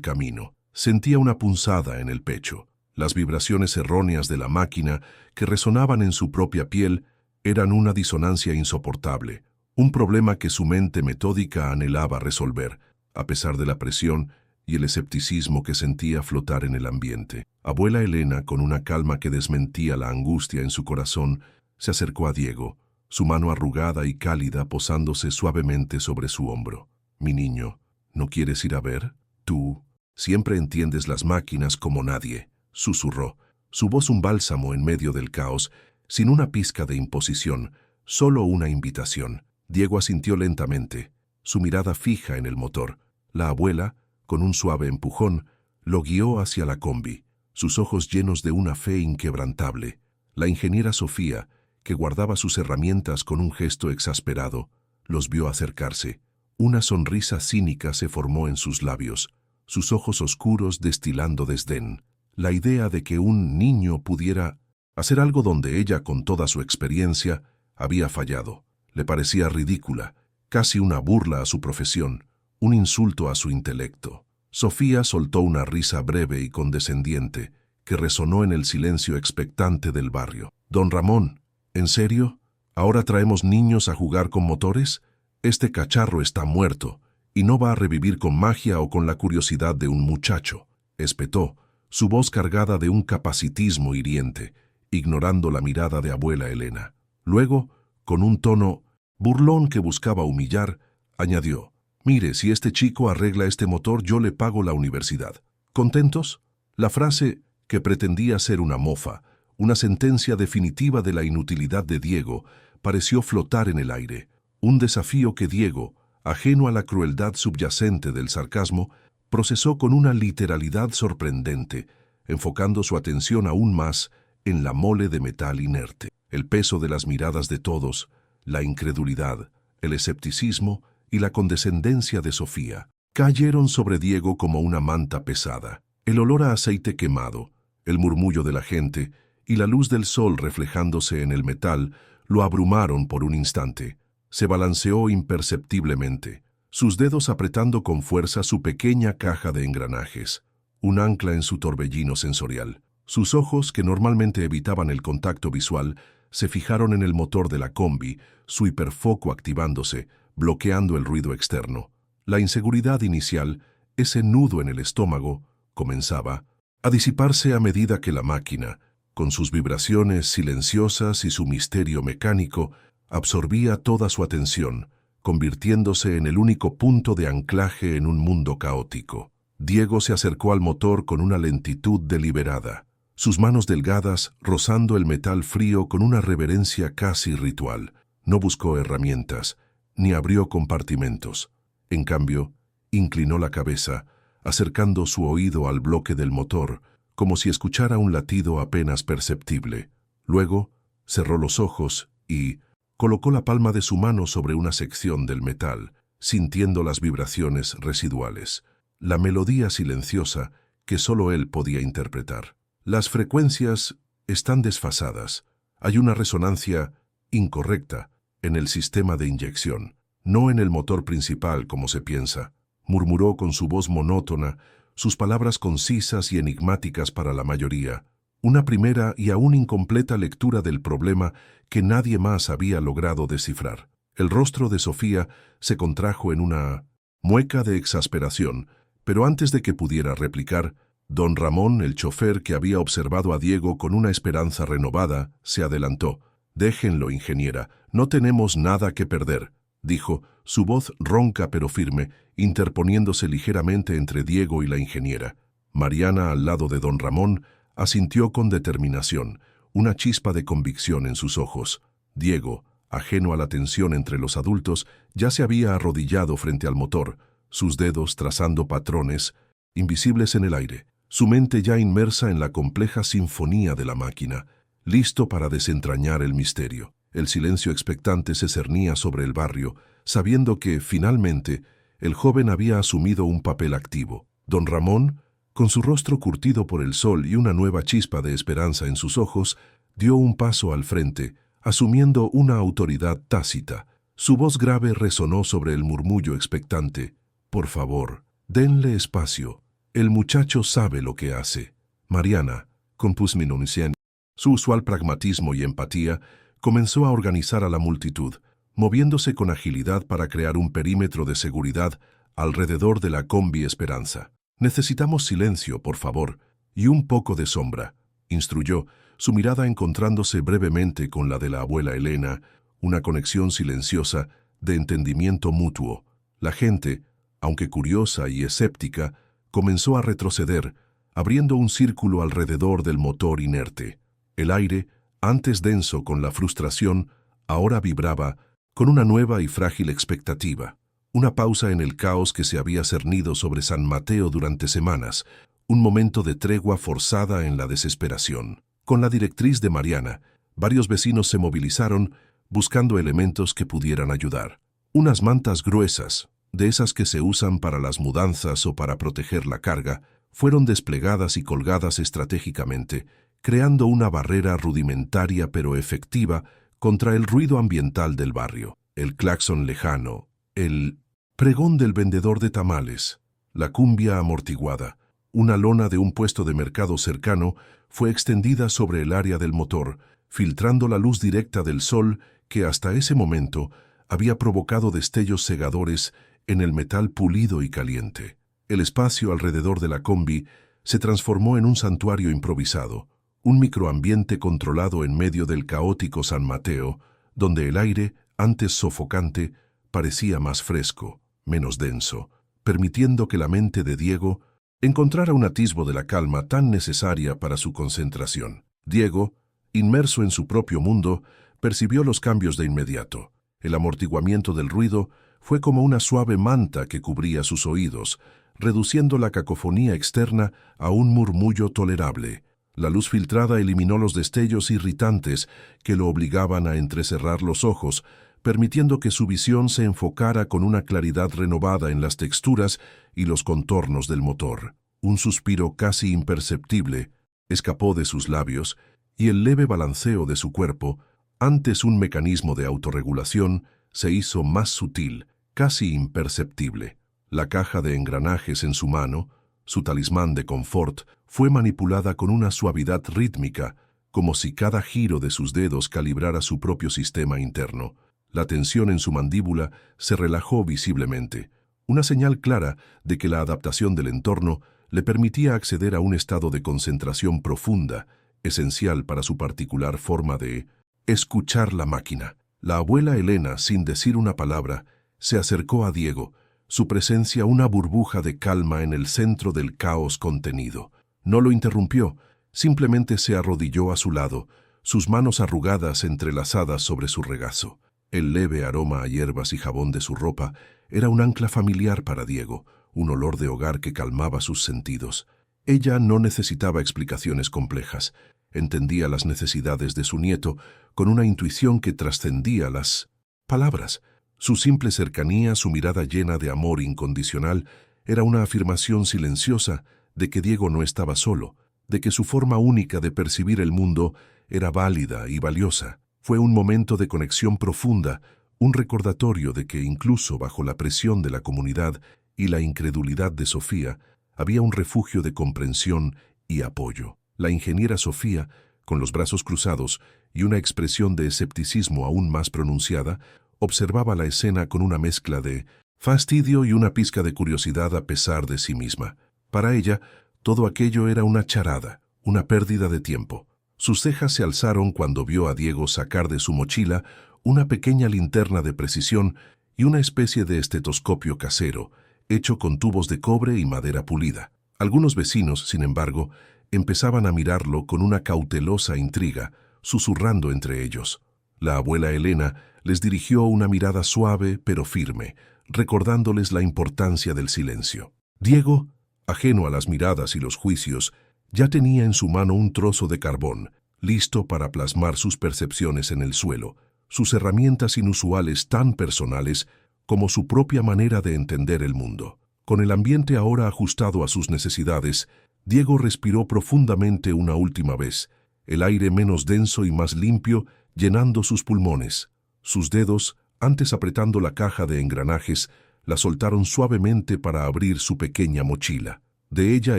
camino, sentía una punzada en el pecho. Las vibraciones erróneas de la máquina que resonaban en su propia piel eran una disonancia insoportable, un problema que su mente metódica anhelaba resolver, a pesar de la presión y el escepticismo que sentía flotar en el ambiente. Abuela Elena, con una calma que desmentía la angustia en su corazón, se acercó a Diego, su mano arrugada y cálida posándose suavemente sobre su hombro. «Mi niño, ¿no quieres ir a ver? Tú siempre entiendes las máquinas como nadie», susurró, su voz un bálsamo en medio del caos, sin una pizca de imposición, solo una invitación. Diego asintió lentamente, su mirada fija en el motor. La abuela, con un suave empujón, lo guió hacia la combi, sus ojos llenos de una fe inquebrantable. La ingeniera Sofía, que guardaba sus herramientas con un gesto exasperado, los vio acercarse. Una sonrisa cínica se formó en sus labios, sus ojos oscuros destilando desdén. La idea de que un niño pudiera hacer algo donde ella, con toda su experiencia, había fallado, le parecía ridícula, casi una burla a su profesión, un insulto a su intelecto. Sofía soltó una risa breve y condescendiente que resonó en el silencio expectante del barrio. «Don Ramón, ¿en serio? ¿Ahora traemos niños a jugar con motores? Este cacharro está muerto y no va a revivir con magia o con la curiosidad de un muchacho», espetó, su voz cargada de un capacitismo hiriente, ignorando la mirada de abuela Elena. Luego, con un tono burlón que buscaba humillar, añadió: «Mire, si este chico arregla este motor, yo le pago la universidad. ¿Contentos?». La frase, que pretendía ser una mofa, una sentencia definitiva de la inutilidad de Diego, pareció flotar en el aire, un desafío que Diego, ajeno a la crueldad subyacente del sarcasmo, procesó con una literalidad sorprendente, enfocando su atención aún más en la mole de metal inerte. El peso de las miradas de todos, la incredulidad, el escepticismo y la condescendencia de Sofía cayeron sobre Diego como una manta pesada. El olor a aceite quemado, el murmullo de la gente y la luz del sol reflejándose en el metal lo abrumaron por un instante. Se balanceó imperceptiblemente, sus dedos apretando con fuerza su pequeña caja de engranajes, un ancla en su torbellino sensorial. Sus ojos, que normalmente evitaban el contacto visual, se fijaron en el motor de la combi, su hiperfoco activándose, bloqueando el ruido externo. La inseguridad inicial, ese nudo en el estómago, comenzaba a disiparse a medida que la máquina, con sus vibraciones silenciosas y su misterio mecánico, absorbía toda su atención, convirtiéndose en el único punto de anclaje en un mundo caótico. Diego se acercó al motor con una lentitud deliberada, sus manos delgadas rozando el metal frío con una reverencia casi ritual. No buscó herramientas, ni abrió compartimentos. En cambio, inclinó la cabeza, acercando su oído al bloque del motor, como si escuchara un latido apenas perceptible. Luego, cerró los ojos y colocó la palma de su mano sobre una sección del metal, sintiendo las vibraciones residuales, la melodía silenciosa que solo él podía interpretar. Las frecuencias están desfasadas. Hay una resonancia incorrecta en el sistema de inyección, no en el motor principal como se piensa, murmuró con su voz monótona, sus palabras concisas y enigmáticas para la mayoría, una primera y aún incompleta lectura del problema que nadie más había logrado descifrar. El rostro de Sofía se contrajo en una mueca de exasperación, pero antes de que pudiera replicar, don Ramón, el chofer que había observado a Diego con una esperanza renovada, se adelantó. «Déjenlo, ingeniera, no tenemos nada que perder», dijo, su voz ronca pero firme, interponiéndose ligeramente entre Diego y la ingeniera. Mariana, al lado de don Ramón, asintió con determinación, una chispa de convicción en sus ojos. Diego, ajeno a la tensión entre los adultos, ya se había arrodillado frente al motor, sus dedos trazando patrones invisibles en el aire, su mente ya inmersa en la compleja sinfonía de la máquina, listo para desentrañar el misterio. El silencio expectante se cernía sobre el barrio, sabiendo que, finalmente, el joven había asumido un papel activo. Don Ramón, con su rostro curtido por el sol y una nueva chispa de esperanza en sus ojos, dio un paso al frente, asumiendo una autoridad tácita. Su voz grave resonó sobre el murmullo expectante. «Por favor, denle espacio. El muchacho sabe lo que hace». Mariana, con Pusminunicien, su usual pragmatismo y empatía, comenzó a organizar a la multitud, moviéndose con agilidad para crear un perímetro de seguridad alrededor de la Combi Esperanza. «Necesitamos silencio, por favor, y un poco de sombra», instruyó, su mirada encontrándose brevemente con la de la abuela Elena, una conexión silenciosa de entendimiento mutuo. La gente, aunque curiosa y escéptica, comenzó a retroceder, abriendo un círculo alrededor del motor inerte. El aire, antes denso con la frustración, ahora vibraba con una nueva y frágil expectativa. Una pausa en el caos que se había cernido sobre San Mateo durante semanas, un momento de tregua forzada en la desesperación. Con la directriz de Mariana, varios vecinos se movilizaron buscando elementos que pudieran ayudar. Unas mantas gruesas, de esas que se usan para las mudanzas o para proteger la carga, fueron desplegadas y colgadas estratégicamente, creando una barrera rudimentaria pero efectiva contra el ruido ambiental del barrio. El claxon lejano, el pregón del vendedor de tamales, la cumbia amortiguada, una lona de un puesto de mercado cercano fue extendida sobre el área del motor, filtrando la luz directa del sol que hasta ese momento había provocado destellos cegadores en el metal pulido y caliente. El espacio alrededor de la combi se transformó en un santuario improvisado, un microambiente controlado en medio del caótico San Mateo, donde el aire, antes sofocante, parecía más fresco, menos denso, permitiendo que la mente de Diego encontrara un atisbo de la calma tan necesaria para su concentración. Diego, inmerso en su propio mundo, percibió los cambios de inmediato. El amortiguamiento del ruido fue como una suave manta que cubría sus oídos, reduciendo la cacofonía externa a un murmullo tolerable. La luz filtrada eliminó los destellos irritantes que lo obligaban a entrecerrar los ojos, permitiendo que su visión se enfocara con una claridad renovada en las texturas y los contornos del motor. Un suspiro casi imperceptible escapó de sus labios y el leve balanceo de su cuerpo, antes un mecanismo de autorregulación, se hizo más sutil, casi imperceptible. La caja de engranajes en su mano, su talismán de confort, fue manipulada con una suavidad rítmica, como si cada giro de sus dedos calibrara su propio sistema interno. La tensión en su mandíbula se relajó visiblemente, una señal clara de que la adaptación del entorno le permitía acceder a un estado de concentración profunda, esencial para su particular forma de escuchar la máquina. La abuela Elena, sin decir una palabra, se acercó a Diego, su presencia una burbuja de calma en el centro del caos contenido. No lo interrumpió, simplemente se arrodilló a su lado, sus manos arrugadas entrelazadas sobre su regazo. El leve aroma a hierbas y jabón de su ropa era un ancla familiar para Diego, un olor de hogar que calmaba sus sentidos. Ella no necesitaba explicaciones complejas, entendía las necesidades de su nieto con una intuición que trascendía las palabras. Su simple cercanía, su mirada llena de amor incondicional, era una afirmación silenciosa de que Diego no estaba solo, de que su forma única de percibir el mundo era válida y valiosa. Fue un momento de conexión profunda, un recordatorio de que incluso bajo la presión de la comunidad y la incredulidad de Sofía, había un refugio de comprensión y apoyo. La ingeniera Sofía, con los brazos cruzados y una expresión de escepticismo aún más pronunciada, observaba la escena con una mezcla de fastidio y una pizca de curiosidad a pesar de sí misma. Para ella, todo aquello era una charada, una pérdida de tiempo. Sus cejas se alzaron cuando vio a Diego sacar de su mochila una pequeña linterna de precisión y una especie de estetoscopio casero, hecho con tubos de cobre y madera pulida. Algunos vecinos, sin embargo, empezaban a mirarlo con una cautelosa intriga, susurrando entre ellos. La abuela Elena les dirigió una mirada suave pero firme, recordándoles la importancia del silencio. Diego, ajeno a las miradas y los juicios, ya tenía en su mano un trozo de carbón, listo para plasmar sus percepciones en el suelo, sus herramientas inusuales tan personales como su propia manera de entender el mundo. Con el ambiente ahora ajustado a sus necesidades, Diego respiró profundamente una última vez, el aire menos denso y más limpio llenando sus pulmones. Sus dedos, antes apretando la caja de engranajes, la soltaron suavemente para abrir su pequeña mochila. De ella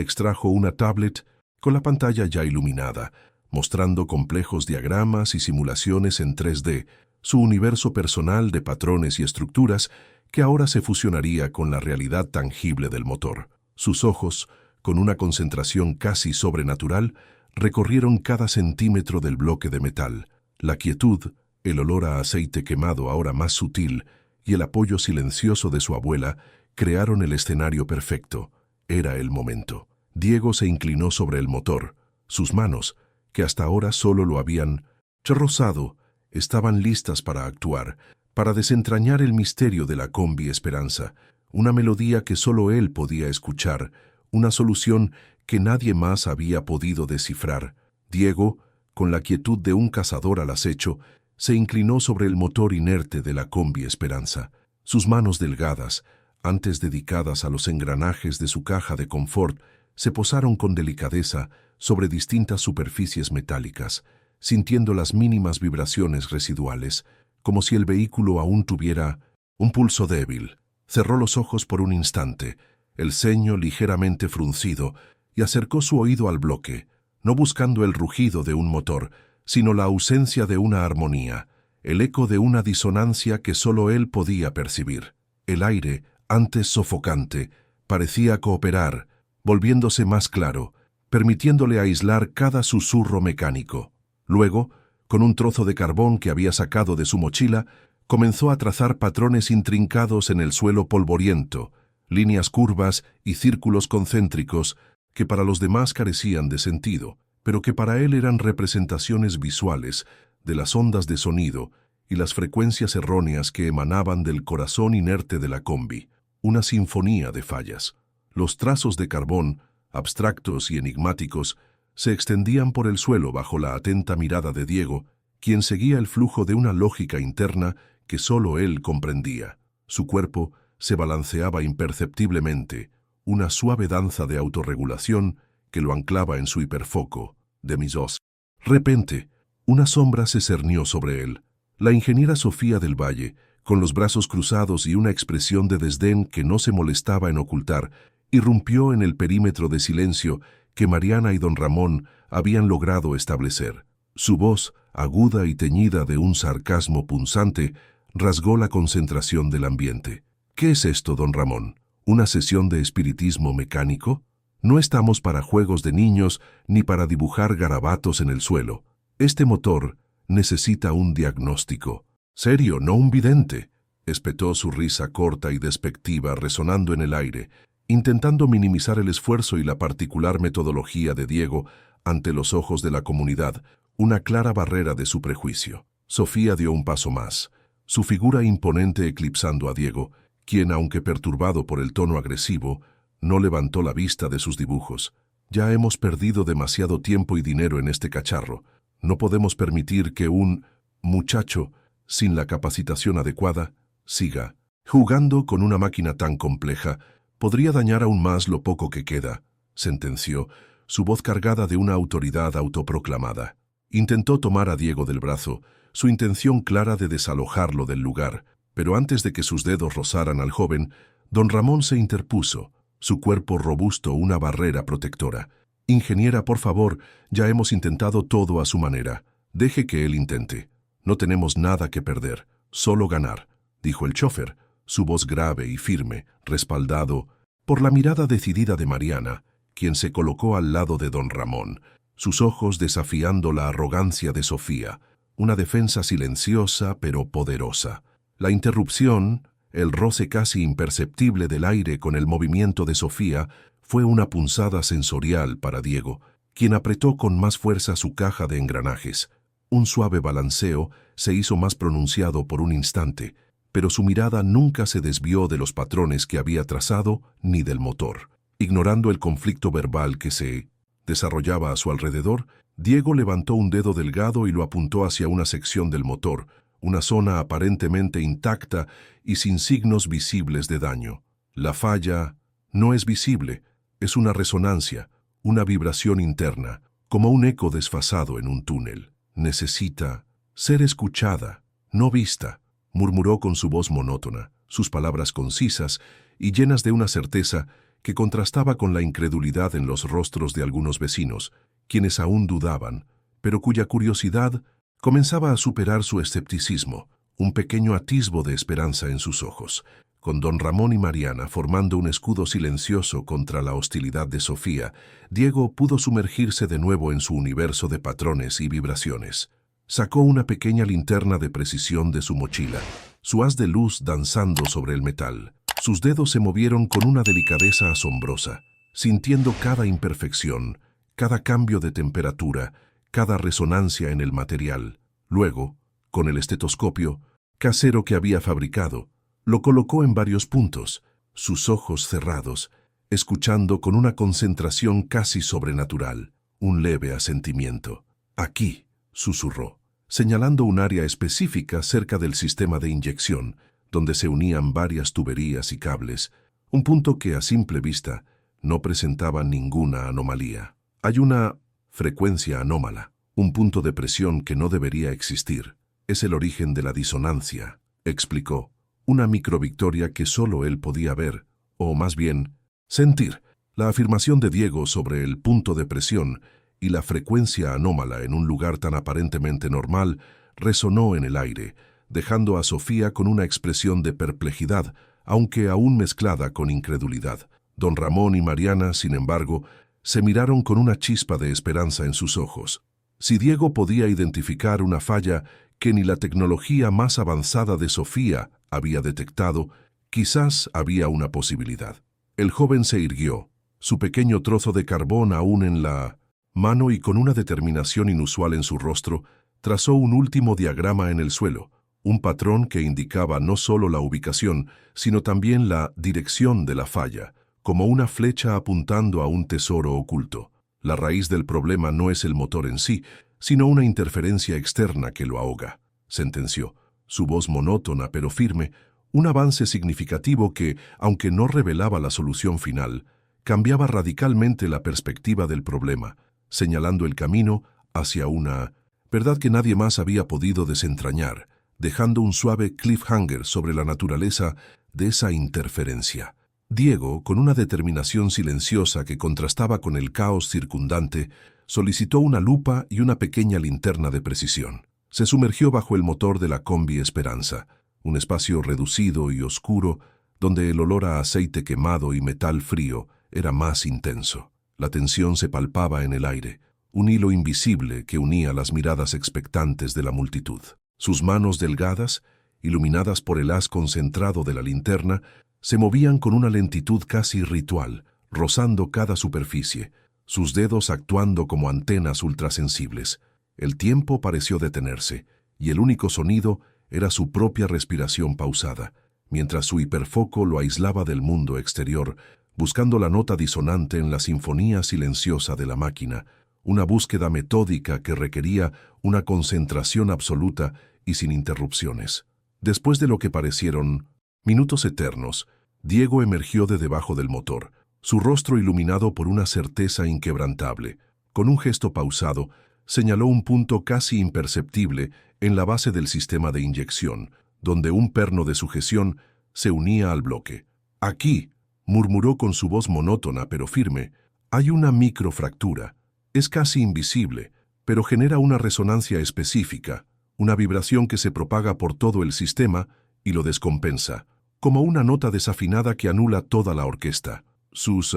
extrajo una tablet con la pantalla ya iluminada, mostrando complejos diagramas y simulaciones en 3D, su universo personal de patrones y estructuras que ahora se fusionaría con la realidad tangible del motor. Sus ojos, con una concentración casi sobrenatural, recorrieron cada centímetro del bloque de metal. La quietud, el olor a aceite quemado ahora más sutil y el apoyo silencioso de su abuela crearon el escenario perfecto. Era el momento. Diego se inclinó sobre el motor. Sus manos, que hasta ahora solo lo habían rozado, estaban listas para actuar, para desentrañar el misterio de la Combi Esperanza, una melodía que solo él podía escuchar, una solución que nadie más había podido descifrar. Diego, con la quietud de un cazador al acecho, se inclinó sobre el motor inerte de la Combi Esperanza. Sus manos delgadas, antes dedicadas a los engranajes de su caja de confort, se posaron con delicadeza sobre distintas superficies metálicas, sintiendo las mínimas vibraciones residuales, como si el vehículo aún tuviera un pulso débil. Cerró los ojos por un instante, el ceño ligeramente fruncido, y acercó su oído al bloque, no buscando el rugido de un motor, sino la ausencia de una armonía, el eco de una disonancia que solo él podía percibir. El aire, antes sofocante, parecía cooperar, volviéndose más claro, permitiéndole aislar cada susurro mecánico. Luego, con un trozo de carbón que había sacado de su mochila, comenzó a trazar patrones intrincados en el suelo polvoriento, líneas curvas y círculos concéntricos que para los demás carecían de sentido, pero que para él eran representaciones visuales de las ondas de sonido y las frecuencias erróneas que emanaban del corazón inerte de la combi, una sinfonía de fallas. Los trazos de carbón, abstractos y enigmáticos, se extendían por el suelo bajo la atenta mirada de Diego, quien seguía el flujo de una lógica interna que solo él comprendía. Su cuerpo se balanceaba imperceptiblemente, una suave danza de autorregulación que lo anclaba en su hiperfoco, de Misos. De repente, una sombra se cernió sobre él. La ingeniera Sofía del Valle, con los brazos cruzados y una expresión de desdén que no se molestaba en ocultar, irrumpió en el perímetro de silencio que Mariana y don Ramón habían logrado establecer. Su voz, aguda y teñida de un sarcasmo punzante, rasgó la concentración del ambiente. ¿Qué es esto, don Ramón? ¿Una sesión de espiritismo mecánico? No estamos para juegos de niños ni para dibujar garabatos en el suelo. Este motor necesita un diagnóstico. Serio, no un vidente. Espetó su risa corta y despectiva resonando en el aire, intentando minimizar el esfuerzo y la particular metodología de Diego ante los ojos de la comunidad, una clara barrera de su prejuicio. Sofía dio un paso más, su figura imponente eclipsando a Diego, quien, aunque perturbado por el tono agresivo, no levantó la vista de sus dibujos. Ya hemos perdido demasiado tiempo y dinero en este cacharro. No podemos permitir que un muchacho, sin la capacitación adecuada, siga jugando con una máquina tan compleja. Podría dañar aún más lo poco que queda, sentenció, su voz cargada de una autoridad autoproclamada. Intentó tomar a Diego del brazo, su intención clara de desalojarlo del lugar, pero antes de que sus dedos rozaran al joven, don Ramón se interpuso, su cuerpo robusto una barrera protectora. Ingeniera, por favor, ya hemos intentado todo a su manera. Deje que él intente. No tenemos nada que perder, solo ganar, dijo el chófer, su voz grave y firme, respaldado por la mirada decidida de Mariana, quien se colocó al lado de don Ramón, sus ojos desafiando la arrogancia de Sofía, una defensa silenciosa pero poderosa. La interrupción, el roce casi imperceptible del aire con el movimiento de Sofía, fue una punzada sensorial para Diego, quien apretó con más fuerza su caja de engranajes. Un suave balanceo se hizo más pronunciado por un instante, pero su mirada nunca se desvió de los patrones que había trazado ni del motor. Ignorando el conflicto verbal que se desarrollaba a su alrededor, Diego levantó un dedo delgado y lo apuntó hacia una sección del motor, una zona aparentemente intacta y sin signos visibles de daño. La falla no es visible, es una resonancia, una vibración interna, como un eco desfasado en un túnel. Necesita Ser escuchada, no vista, murmuró con su voz monótona, sus palabras concisas y llenas de una certeza que contrastaba con la incredulidad en los rostros de algunos vecinos, quienes aún dudaban, pero cuya curiosidad comenzaba a superar su escepticismo, un pequeño atisbo de esperanza en sus ojos. Con don Ramón y Mariana formando un escudo silencioso contra la hostilidad de Sofía, Diego pudo sumergirse de nuevo en su universo de patrones y vibraciones. Sacó una pequeña linterna de precisión de su mochila, su haz de luz danzando sobre el metal. Sus dedos se movieron con una delicadeza asombrosa, sintiendo cada imperfección, cada cambio de temperatura, cada resonancia en el material. Luego, con el estetoscopio casero que había fabricado, lo colocó en varios puntos, sus ojos cerrados, escuchando con una concentración casi sobrenatural, un leve asentimiento. «Aquí», susurró, señalando un área específica cerca del sistema de inyección, donde se unían varias tuberías y cables, un punto que a simple vista no presentaba ninguna anomalía. Hay una frecuencia anómala, un punto de presión que no debería existir. Es el origen de la disonancia, explicó. Una microvictoria que solo él podía ver, o más bien, sentir. La afirmación de Diego sobre el punto de presión y la frecuencia anómala en un lugar tan aparentemente normal resonó en el aire, dejando a Sofía con una expresión de perplejidad, aunque aún mezclada con incredulidad. Don Ramón y Mariana, sin embargo, se miraron con una chispa de esperanza en sus ojos. Si Diego podía identificar una falla que ni la tecnología más avanzada de Sofía había detectado, quizás había una posibilidad. El joven se irguió, su pequeño trozo de carbón aún en la mano y con una determinación inusual en su rostro, trazó un último diagrama en el suelo, un patrón que indicaba no solo la ubicación, sino también la dirección de la falla, como una flecha apuntando a un tesoro oculto. La raíz del problema no es el motor en sí, sino una interferencia externa que lo ahoga, sentenció, su voz monótona pero firme, un avance significativo que, aunque no revelaba la solución final, cambiaba radicalmente la perspectiva del problema, señalando el camino hacia una verdad que nadie más había podido desentrañar, dejando un suave cliffhanger sobre la naturaleza de esa interferencia. Diego, con una determinación silenciosa que contrastaba con el caos circundante, solicitó una lupa y una pequeña linterna de precisión. Se sumergió bajo el motor de la Combi Esperanza, un espacio reducido y oscuro donde el olor a aceite quemado y metal frío era más intenso. La tensión se palpaba en el aire, un hilo invisible que unía las miradas expectantes de la multitud. Sus manos delgadas, iluminadas por el haz concentrado de la linterna, se movían con una lentitud casi ritual, rozando cada superficie, sus dedos actuando como antenas ultrasensibles. El tiempo pareció detenerse, y el único sonido era su propia respiración pausada, mientras su hiperfoco lo aislaba del mundo exterior, buscando la nota disonante en la sinfonía silenciosa de la máquina, una búsqueda metódica que requería una concentración absoluta y sin interrupciones. Después de lo que parecieron minutos eternos, Diego emergió de debajo del motor, su rostro iluminado por una certeza inquebrantable. Con un gesto pausado, señaló un punto casi imperceptible en la base del sistema de inyección, donde un perno de sujeción se unía al bloque. «Aquí», murmuró con su voz monótona pero firme, «hay una microfractura. Es casi invisible, pero genera una resonancia específica, una vibración que se propaga por todo el sistema y lo descompensa, como una nota desafinada que anula toda la orquesta». Sus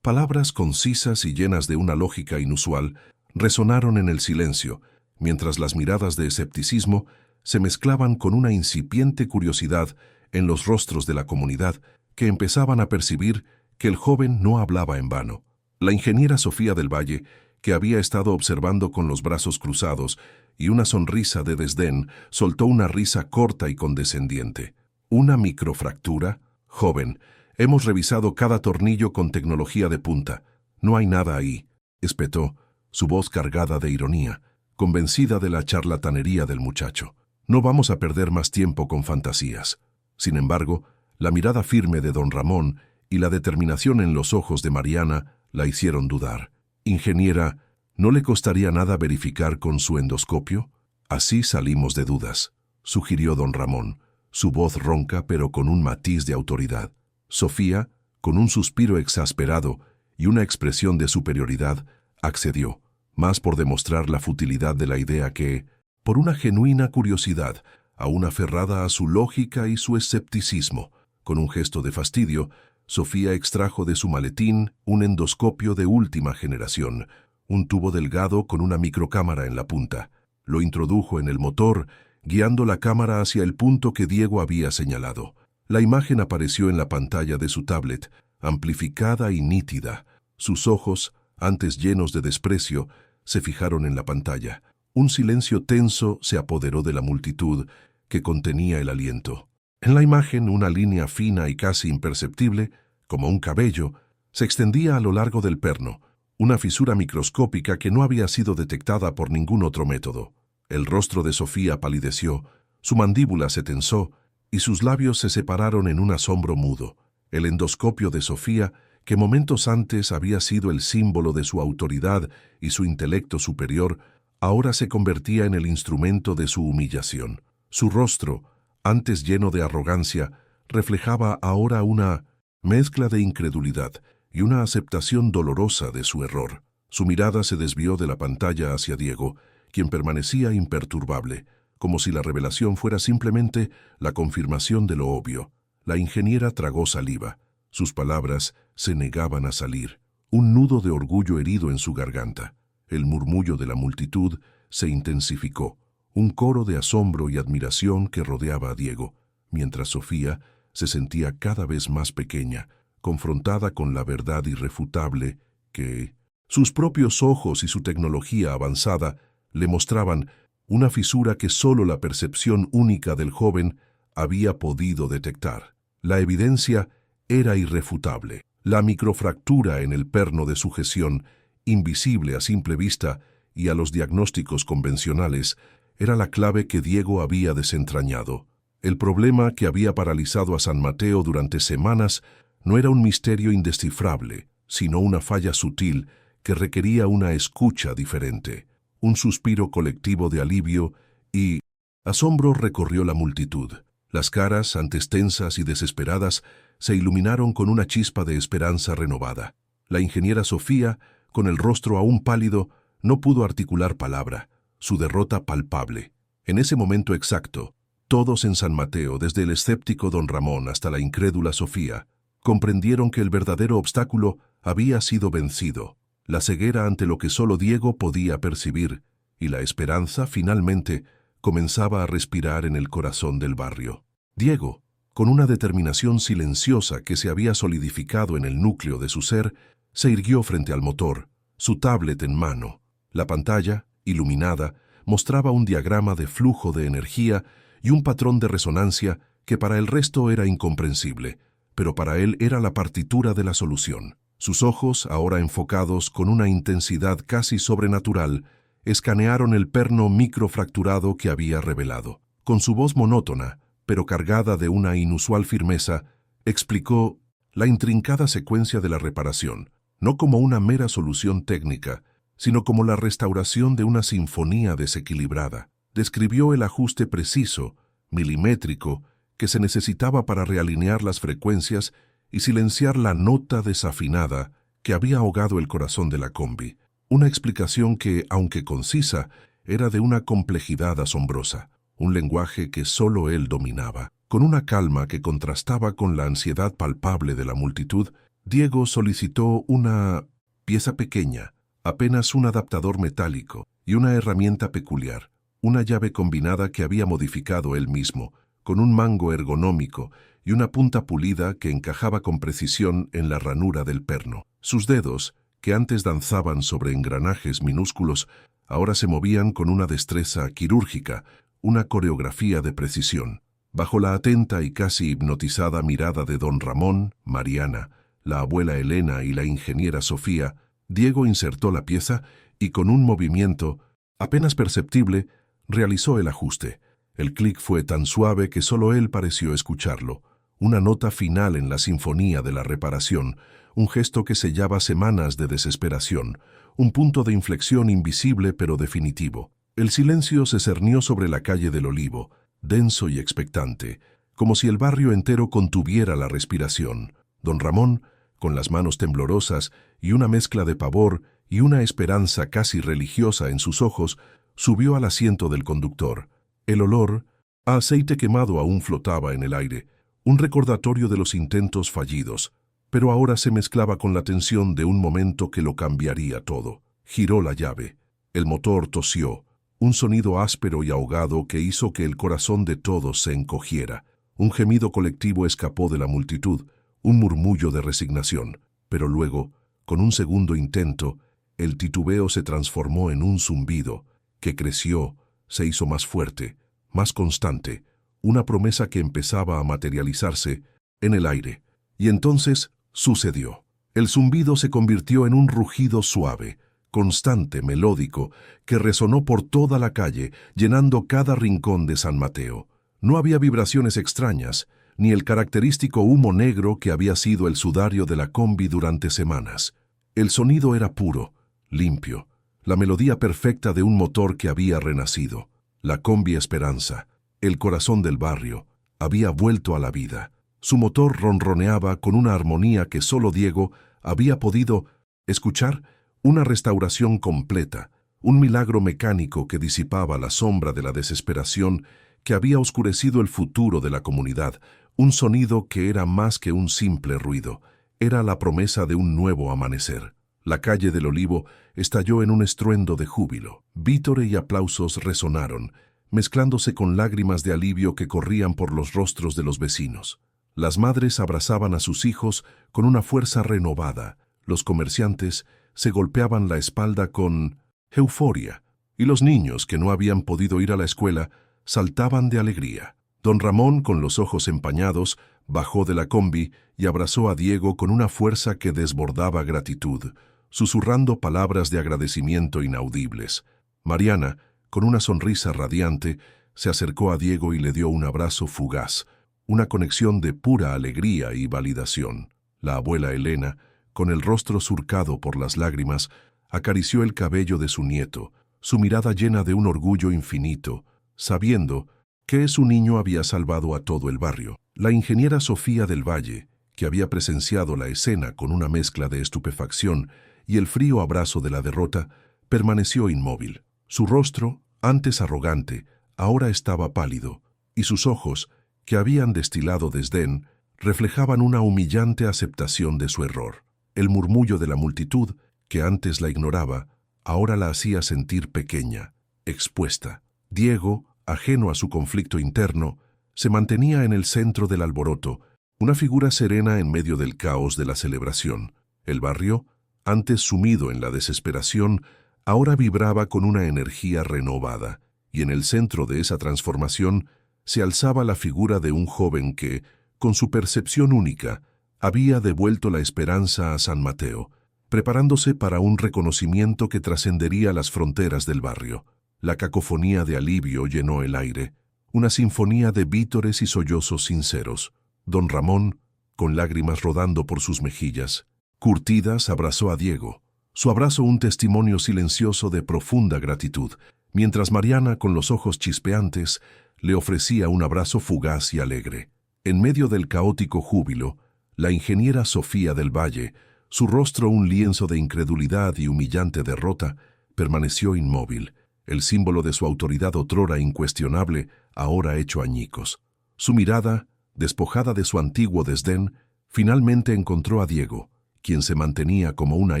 palabras concisas y llenas de una lógica inusual resonaron en el silencio, mientras las miradas de escepticismo se mezclaban con una incipiente curiosidad en los rostros de la comunidad que empezaban a percibir que el joven no hablaba en vano. La ingeniera Sofía del Valle, que había estado observando con los brazos cruzados y una sonrisa de desdén, soltó una risa corta y condescendiente. «¿Una microfractura? Joven, hemos revisado cada tornillo con tecnología de punta. No hay nada ahí», espetó, su voz cargada de ironía, convencida de la charlatanería del muchacho. «No vamos a perder más tiempo con fantasías». Sin embargo, la mirada firme de don Ramón y la determinación en los ojos de Mariana la hicieron dudar. «Ingeniera, ¿no le costaría nada verificar con su endoscopio?» Así salimos de dudas, sugirió don Ramón, su voz ronca pero con un matiz de autoridad. Sofía, con un suspiro exasperado y una expresión de superioridad, accedió, más por demostrar la futilidad de la idea que, por una genuina curiosidad, aún aferrada a su lógica y su escepticismo. Con un gesto de fastidio, Sofía extrajo de su maletín un endoscopio de última generación, un tubo delgado con una microcámara en la punta. Lo introdujo en el motor, guiando la cámara hacia el punto que Diego había señalado. La imagen apareció en la pantalla de su tablet, amplificada y nítida. Sus ojos, antes llenos de desprecio, se fijaron en la pantalla. Un silencio tenso se apoderó de la multitud, que contenía el aliento. En la imagen, una línea fina y casi imperceptible, como un cabello, se extendía a lo largo del perno, una fisura microscópica que no había sido detectada por ningún otro método. El rostro de Sofía palideció, su mandíbula se tensó y sus labios se separaron en un asombro mudo. El endoscopio de Sofía, que momentos antes había sido el símbolo de su autoridad y su intelecto superior, ahora se convertía en el instrumento de su humillación. Su rostro, antes lleno de arrogancia, reflejaba ahora una mezcla de incredulidad y una aceptación dolorosa de su error. Su mirada se desvió de la pantalla hacia Diego, quien permanecía imperturbable, como si la revelación fuera simplemente la confirmación de lo obvio. La ingeniera tragó saliva. Sus palabras se negaban a salir. Un nudo de orgullo herido en su garganta. El murmullo de la multitud se intensificó. Un coro de asombro y admiración que rodeaba a Diego, mientras Sofía se sentía cada vez más pequeña, confrontada con la verdad irrefutable que sus propios ojos y su tecnología avanzada le mostraban, una fisura que solo la percepción única del joven había podido detectar. La evidencia era irrefutable. La microfractura en el perno de sujeción, invisible a simple vista y a los diagnósticos convencionales, era la clave que Diego había desentrañado. El problema que había paralizado a San Mateo durante semanas no era un misterio indescifrable, sino una falla sutil que requería una escucha diferente. Un suspiro colectivo de alivio y asombro recorrió la multitud. Las caras, antes tensas y desesperadas, se iluminaron con una chispa de esperanza renovada. La ingeniera Sofía, con el rostro aún pálido, no pudo articular palabra, su derrota palpable. En ese momento exacto, todos en San Mateo, desde el escéptico don Ramón hasta la incrédula Sofía, comprendieron que el verdadero obstáculo había sido vencido. La ceguera ante lo que solo Diego podía percibir, y la esperanza, finalmente, comenzaba a respirar en el corazón del barrio. Diego, con una determinación silenciosa que se había solidificado en el núcleo de su ser, se irguió frente al motor, su tablet en mano. La pantalla, iluminada, mostraba un diagrama de flujo de energía y un patrón de resonancia que para el resto era incomprensible, pero para él era la partitura de la solución. Sus ojos, ahora enfocados con una intensidad casi sobrenatural, escanearon el perno microfracturado que había revelado. Con su voz monótona, pero cargada de una inusual firmeza, explicó la intrincada secuencia de la reparación, no como una mera solución técnica, sino como la restauración de una sinfonía desequilibrada. Describió el ajuste preciso, milimétrico, que se necesitaba para realinear las frecuencias y silenciar la nota desafinada que había ahogado el corazón de la combi. Una explicación que, aunque concisa, era de una complejidad asombrosa, un lenguaje que solo él dominaba. Con una calma que contrastaba con la ansiedad palpable de la multitud, Diego solicitó una pieza pequeña, apenas un adaptador metálico y una herramienta peculiar, una llave combinada que había modificado él mismo, con un mango ergonómico y una punta pulida que encajaba con precisión en la ranura del perno. Sus dedos, que antes danzaban sobre engranajes minúsculos, ahora se movían con una destreza quirúrgica, una coreografía de precisión. Bajo la atenta y casi hipnotizada mirada de don Ramón, Mariana, la abuela Elena y la ingeniera Sofía, Diego insertó la pieza y con un movimiento, apenas perceptible, realizó el ajuste. El clic fue tan suave que solo él pareció escucharlo. Una nota final en la sinfonía de la reparación, un gesto que sellaba semanas de desesperación, un punto de inflexión invisible pero definitivo. El silencio se cernió sobre la calle del Olivo, denso y expectante, como si el barrio entero contuviera la respiración. Don Ramón, con las manos temblorosas y una mezcla de pavor y una esperanza casi religiosa en sus ojos, subió al asiento del conductor. El olor a aceite quemado aún flotaba en el aire, un recordatorio de los intentos fallidos, pero ahora se mezclaba con la tensión de un momento que lo cambiaría todo. Giró la llave. El motor tosió, un sonido áspero y ahogado que hizo que el corazón de todos se encogiera. Un gemido colectivo escapó de la multitud, un murmullo de resignación, pero luego, con un segundo intento, el titubeo se transformó en un zumbido, que creció, se hizo más fuerte, más constante, una promesa que empezaba a materializarse en el aire. Y entonces sucedió. El zumbido se convirtió en un rugido suave, constante, melódico, que resonó por toda la calle, llenando cada rincón de San Mateo. No había vibraciones extrañas, ni el característico humo negro que había sido el sudario de la combi durante semanas. El sonido era puro, limpio, la melodía perfecta de un motor que había renacido. La combi Esperanza, el corazón del barrio, había vuelto a la vida. Su motor ronroneaba con una armonía que solo Diego había podido escuchar, una restauración completa, un milagro mecánico que disipaba la sombra de la desesperación que había oscurecido el futuro de la comunidad, un sonido que era más que un simple ruido, era la promesa de un nuevo amanecer. La calle del Olivo estalló en un estruendo de júbilo. Vítores y aplausos resonaron, mezclándose con lágrimas de alivio que corrían por los rostros de los vecinos. Las madres abrazaban a sus hijos con una fuerza renovada, los comerciantes se golpeaban la espalda con euforia, y los niños que no habían podido ir a la escuela saltaban de alegría. Don Ramón, con los ojos empañados, bajó de la combi y abrazó a Diego con una fuerza que desbordaba gratitud, susurrando palabras de agradecimiento inaudibles. Mariana, con una sonrisa radiante, se acercó a Diego y le dio un abrazo fugaz, una conexión de pura alegría y validación. La abuela Elena, con el rostro surcado por las lágrimas, acarició el cabello de su nieto, su mirada llena de un orgullo infinito, sabiendo que su niño había salvado a todo el barrio. La ingeniera Sofía del Valle, que había presenciado la escena con una mezcla de estupefacción y el frío abrazo de la derrota, permaneció inmóvil. Su rostro, antes arrogante, ahora estaba pálido, y sus ojos, que habían destilado desdén, reflejaban una humillante aceptación de su error. El murmullo de la multitud, que antes la ignoraba, ahora la hacía sentir pequeña, expuesta. Diego, ajeno a su conflicto interno, se mantenía en el centro del alboroto, una figura serena en medio del caos de la celebración. El barrio, antes sumido en la desesperación, ahora vibraba con una energía renovada, y en el centro de esa transformación se alzaba la figura de un joven que, con su percepción única, había devuelto la esperanza a San Mateo, preparándose para un reconocimiento que trascendería las fronteras del barrio. La cacofonía de alivio llenó el aire, una sinfonía de vítores y sollozos sinceros. Don Ramón, con lágrimas rodando por sus mejillas, curtidas, abrazó a Diego, su abrazo un testimonio silencioso de profunda gratitud, mientras Mariana, con los ojos chispeantes, le ofrecía un abrazo fugaz y alegre. En medio del caótico júbilo, la ingeniera Sofía del Valle, su rostro un lienzo de incredulidad y humillante derrota, permaneció inmóvil, el símbolo de su autoridad otrora incuestionable, ahora hecho añicos. Su mirada, despojada de su antiguo desdén, finalmente encontró a Diego, quien se mantenía como una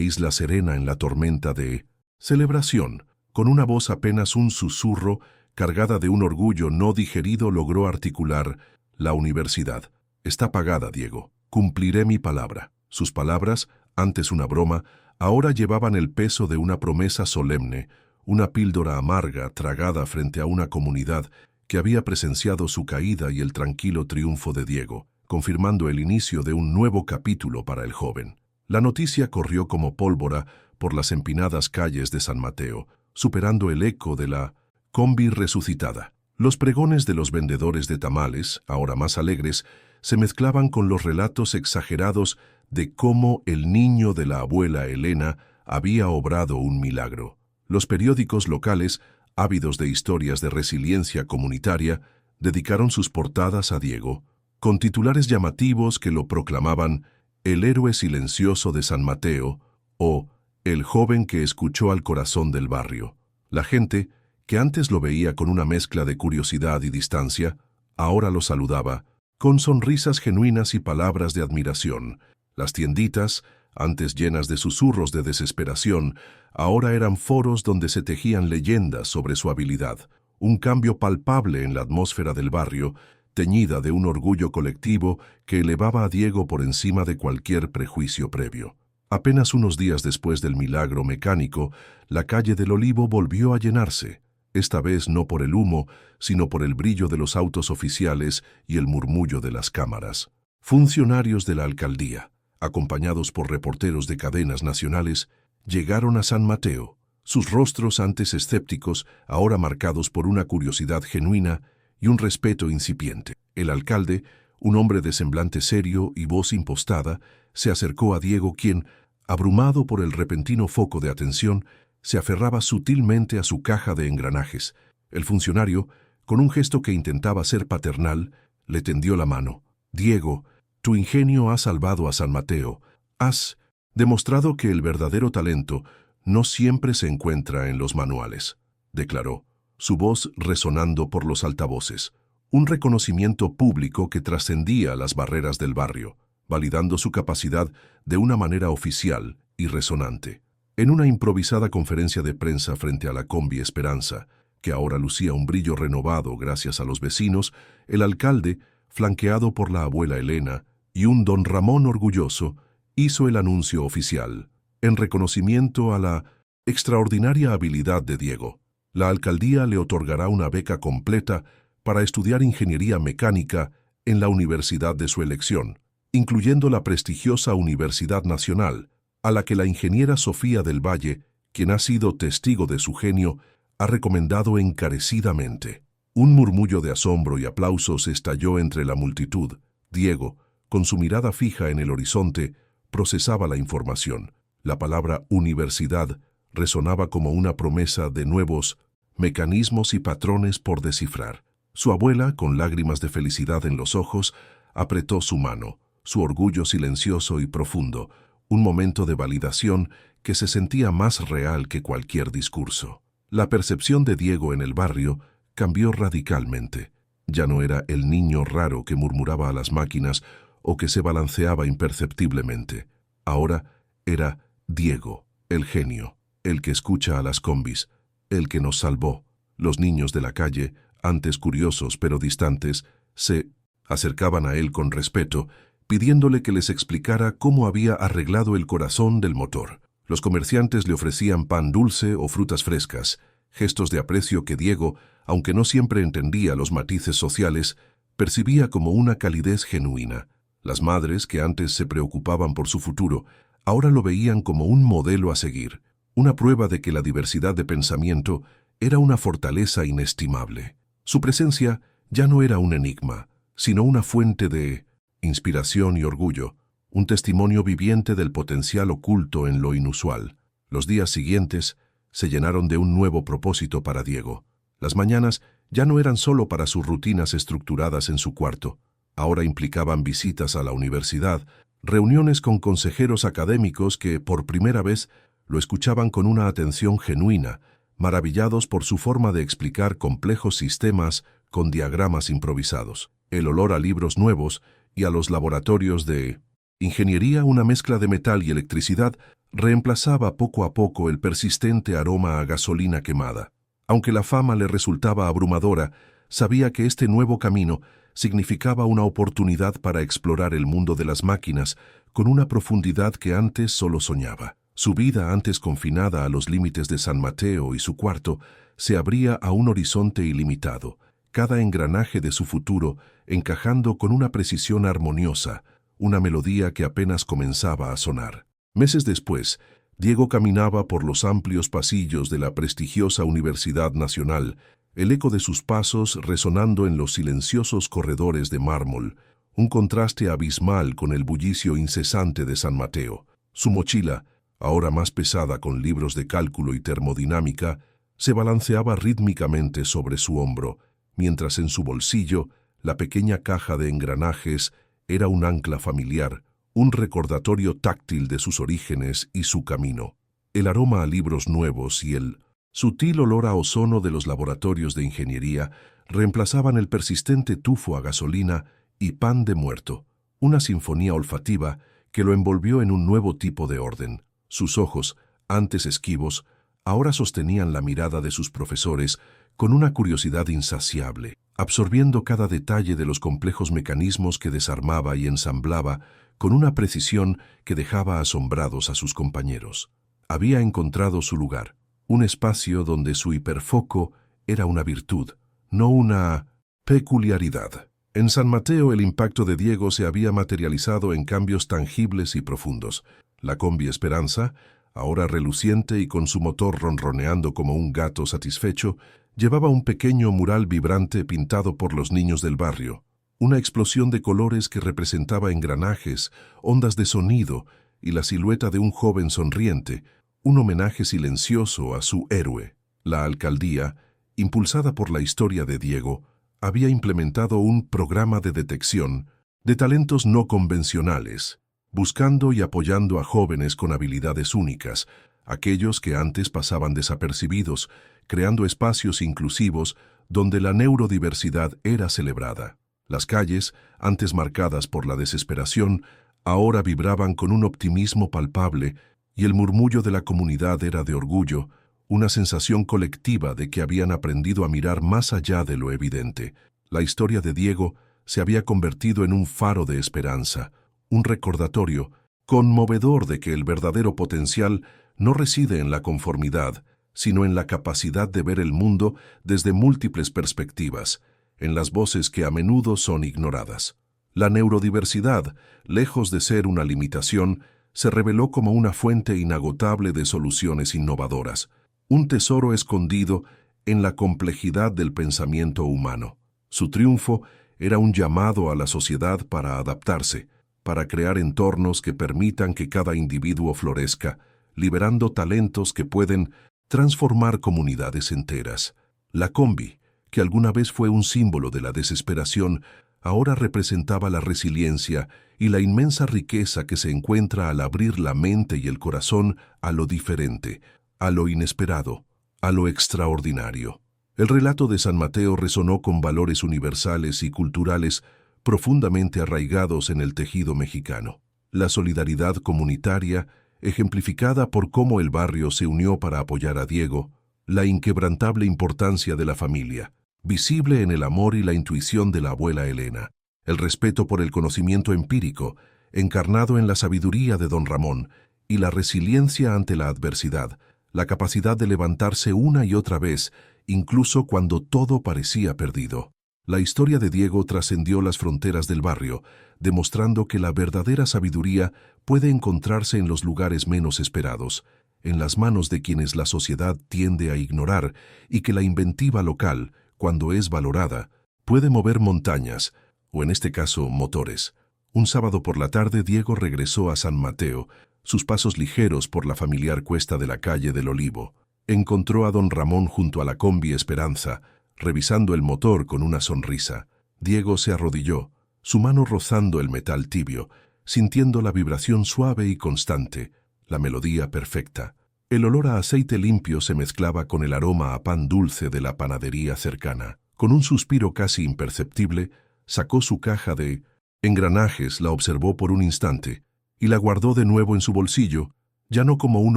isla serena en la tormenta de celebración. Con una voz apenas un susurro, cargada de un orgullo no digerido, logró articular: la universidad está pagada, Diego. Cumpliré mi palabra. Sus palabras, antes una broma, ahora llevaban el peso de una promesa solemne, una píldora amarga tragada frente a una comunidad que había presenciado su caída y el tranquilo triunfo de Diego, confirmando el inicio de un nuevo capítulo para el joven. La noticia corrió como pólvora por las empinadas calles de San Mateo, superando el eco de la combi resucitada. Los pregones de los vendedores de tamales, ahora más alegres, se mezclaban con los relatos exagerados de cómo el niño de la abuela Elena había obrado un milagro. Los periódicos locales ávidos de historias de resiliencia comunitaria, dedicaron sus portadas a Diego, con titulares llamativos que lo proclamaban el héroe silencioso de San Mateo o el joven que escuchó al corazón del barrio. La gente, que antes lo veía con una mezcla de curiosidad y distancia, ahora lo saludaba con sonrisas genuinas y palabras de admiración. Las tienditas, antes llenas de susurros de desesperación, ahora eran foros donde se tejían leyendas sobre su habilidad. Un cambio palpable en la atmósfera del barrio, teñida de un orgullo colectivo que elevaba a Diego por encima de cualquier prejuicio previo. Apenas unos días después del milagro mecánico, la calle del Olivo volvió a llenarse, esta vez no por el humo, sino por el brillo de los autos oficiales y el murmullo de las cámaras. Funcionarios de la alcaldía, acompañados por reporteros de cadenas nacionales, llegaron a San Mateo, sus rostros antes escépticos, ahora marcados por una curiosidad genuina y un respeto incipiente. El alcalde, un hombre de semblante serio y voz impostada, se acercó a Diego, quien, abrumado por el repentino foco de atención, se aferraba sutilmente a su caja de engranajes. El funcionario, con un gesto que intentaba ser paternal, le tendió la mano. «Diego, tu ingenio ha salvado a San Mateo. Has demostrado que el verdadero talento no siempre se encuentra en los manuales», declaró, su voz resonando por los altavoces. Un reconocimiento público que trascendía las barreras del barrio, validando su capacidad de una manera oficial y resonante. En una improvisada conferencia de prensa frente a la Combi Esperanza, que ahora lucía un brillo renovado gracias a los vecinos, el alcalde, flanqueado por la abuela Elena y un don Ramón orgulloso, hizo el anuncio oficial. En reconocimiento a la extraordinaria habilidad de Diego, la alcaldía le otorgará una beca completa para estudiar ingeniería mecánica en la universidad de su elección, incluyendo la prestigiosa Universidad Nacional, a la que la ingeniera Sofía del Valle, quien ha sido testigo de su genio, ha recomendado encarecidamente. Un murmullo de asombro y aplausos estalló entre la multitud. Diego, con su mirada fija en el horizonte, procesaba la información. La palabra universidad resonaba como una promesa de nuevos mecanismos y patrones por descifrar. Su abuela, con lágrimas de felicidad en los ojos, apretó su mano, su orgullo silencioso y profundo, un momento de validación que se sentía más real que cualquier discurso. La percepción de Diego en el barrio cambió radicalmente. Ya no era el niño raro que murmuraba a las máquinas o que se balanceaba imperceptiblemente. Ahora era Diego, el genio, el que escucha a las combis, el que nos salvó. Los niños de la calle, antes curiosos pero distantes, se acercaban a él con respeto, pidiéndole que les explicara cómo había arreglado el corazón del motor. Los comerciantes le ofrecían pan dulce o frutas frescas, gestos de aprecio que Diego, aunque no siempre entendía los matices sociales, percibía como una calidez genuina. Las madres, que antes se preocupaban por su futuro, ahora lo veían como un modelo a seguir, una prueba de que la diversidad de pensamiento era una fortaleza inestimable. Su presencia ya no era un enigma, sino una fuente de inspiración y orgullo, un testimonio viviente del potencial oculto en lo inusual. Los días siguientes se llenaron de un nuevo propósito para Diego. Las mañanas ya no eran solo para sus rutinas estructuradas en su cuarto. Ahora implicaban visitas a la universidad, reuniones con consejeros académicos que, por primera vez, lo escuchaban con una atención genuina, maravillados por su forma de explicar complejos sistemas con diagramas improvisados. El olor a libros nuevos y a los laboratorios de ingeniería, una mezcla de metal y electricidad, reemplazaba poco a poco el persistente aroma a gasolina quemada. Aunque la fama le resultaba abrumadora, sabía que este nuevo camino significaba una oportunidad para explorar el mundo de las máquinas con una profundidad que antes solo soñaba. Su vida, antes confinada a los límites de San Mateo y su cuarto, se abría a un horizonte ilimitado, cada engranaje de su futuro encajando con una precisión armoniosa, una melodía que apenas comenzaba a sonar. Meses después, Diego caminaba por los amplios pasillos de la prestigiosa Universidad Nacional, el eco de sus pasos resonando en los silenciosos corredores de mármol, un contraste abismal con el bullicio incesante de San Mateo. Su mochila, ahora más pesada con libros de cálculo y termodinámica, se balanceaba rítmicamente sobre su hombro, mientras en su bolsillo la pequeña caja de engranajes era un ancla familiar, un recordatorio táctil de sus orígenes y su camino. El aroma a libros nuevos y el sutil olor a ozono de los laboratorios de ingeniería reemplazaban el persistente tufo a gasolina y pan de muerto, una sinfonía olfativa que lo envolvió en un nuevo tipo de orden. Sus ojos, antes esquivos, ahora sostenían la mirada de sus profesores con una curiosidad insaciable, absorbiendo cada detalle de los complejos mecanismos que desarmaba y ensamblaba con una precisión que dejaba asombrados a sus compañeros. Había encontrado su lugar, un espacio donde su hiperfoco era una virtud, no una peculiaridad. En San Mateo el impacto de Diego se había materializado en cambios tangibles y profundos. La combi Esperanza, ahora reluciente y con su motor ronroneando como un gato satisfecho, llevaba un pequeño mural vibrante pintado por los niños del barrio, una explosión de colores que representaba engranajes, ondas de sonido y la silueta de un joven sonriente, un homenaje silencioso a su héroe. La alcaldía, impulsada por la historia de Diego, había implementado un programa de detección de talentos no convencionales, buscando y apoyando a jóvenes con habilidades únicas, aquellos que antes pasaban desapercibidos, creando espacios inclusivos donde la neurodiversidad era celebrada. Las calles, antes marcadas por la desesperación, ahora vibraban con un optimismo palpable y el murmullo de la comunidad era de orgullo, una sensación colectiva de que habían aprendido a mirar más allá de lo evidente. La historia de Diego se había convertido en un faro de esperanza, un recordatorio conmovedor de que el verdadero potencial no reside en la conformidad, sino en la capacidad de ver el mundo desde múltiples perspectivas, en las voces que a menudo son ignoradas. La neurodiversidad, lejos de ser una limitación, se reveló como una fuente inagotable de soluciones innovadoras, un tesoro escondido en la complejidad del pensamiento humano. Su triunfo era un llamado a la sociedad para adaptarse, para crear entornos que permitan que cada individuo florezca, liberando talentos que pueden transformar comunidades enteras. La combi, que alguna vez fue un símbolo de la desesperación, ahora representaba la resiliencia y la inmensa riqueza que se encuentra al abrir la mente y el corazón a lo diferente, a lo inesperado, a lo extraordinario. El relato de San Mateo resonó con valores universales y culturales profundamente arraigados en el tejido mexicano. La solidaridad comunitaria, ejemplificada por cómo el barrio se unió para apoyar a Diego, la inquebrantable importancia de la familia, visible en el amor y la intuición de la abuela Elena, el respeto por el conocimiento empírico, encarnado en la sabiduría de don Ramón, y la resiliencia ante la adversidad, la capacidad de levantarse una y otra vez, incluso cuando todo parecía perdido. La historia de Diego trascendió las fronteras del barrio, demostrando que la verdadera sabiduría puede encontrarse en los lugares menos esperados, en las manos de quienes la sociedad tiende a ignorar, y que la inventiva local, cuando es valorada, puede mover montañas, o en este caso, motores. Un sábado por la tarde Diego regresó a San Mateo, sus pasos ligeros por la familiar cuesta de la calle del Olivo. Encontró a don Ramón junto a la combi Esperanza, revisando el motor con una sonrisa. Diego se arrodilló, su mano rozando el metal tibio, sintiendo la vibración suave y constante, la melodía perfecta. El olor a aceite limpio se mezclaba con el aroma a pan dulce de la panadería cercana. Con un suspiro casi imperceptible, sacó su caja de engranajes, la observó por un instante y la guardó de nuevo en su bolsillo, ya no como un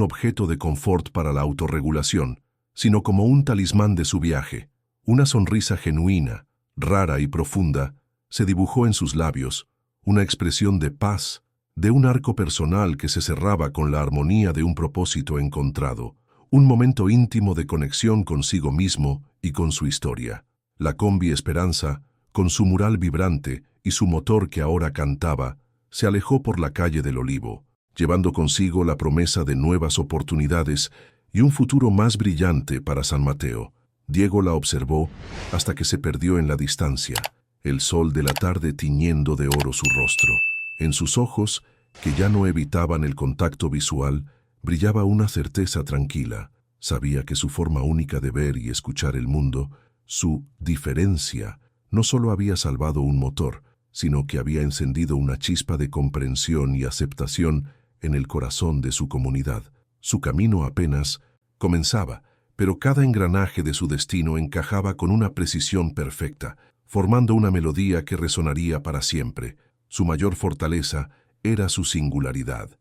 objeto de confort para la autorregulación, sino como un talismán de su viaje. Una sonrisa genuina, rara y profunda, se dibujó en sus labios, una expresión de paz, de un arco personal que se cerraba con la armonía de un propósito encontrado, un momento íntimo de conexión consigo mismo y con su historia. La combi Esperanza, con su mural vibrante y su motor que ahora cantaba, se alejó por la calle del Olivo, llevando consigo la promesa de nuevas oportunidades y un futuro más brillante para San Mateo. Diego la observó hasta que se perdió en la distancia, el sol de la tarde tiñendo de oro su rostro. En sus ojos, que ya no evitaban el contacto visual, brillaba una certeza tranquila. Sabía que su forma única de ver y escuchar el mundo, su diferencia, no solo había salvado un motor, sino que había encendido una chispa de comprensión y aceptación en el corazón de su comunidad. Su camino apenas comenzaba, pero cada engranaje de su destino encajaba con una precisión perfecta, formando una melodía que resonaría para siempre. Su mayor fortaleza era su singularidad.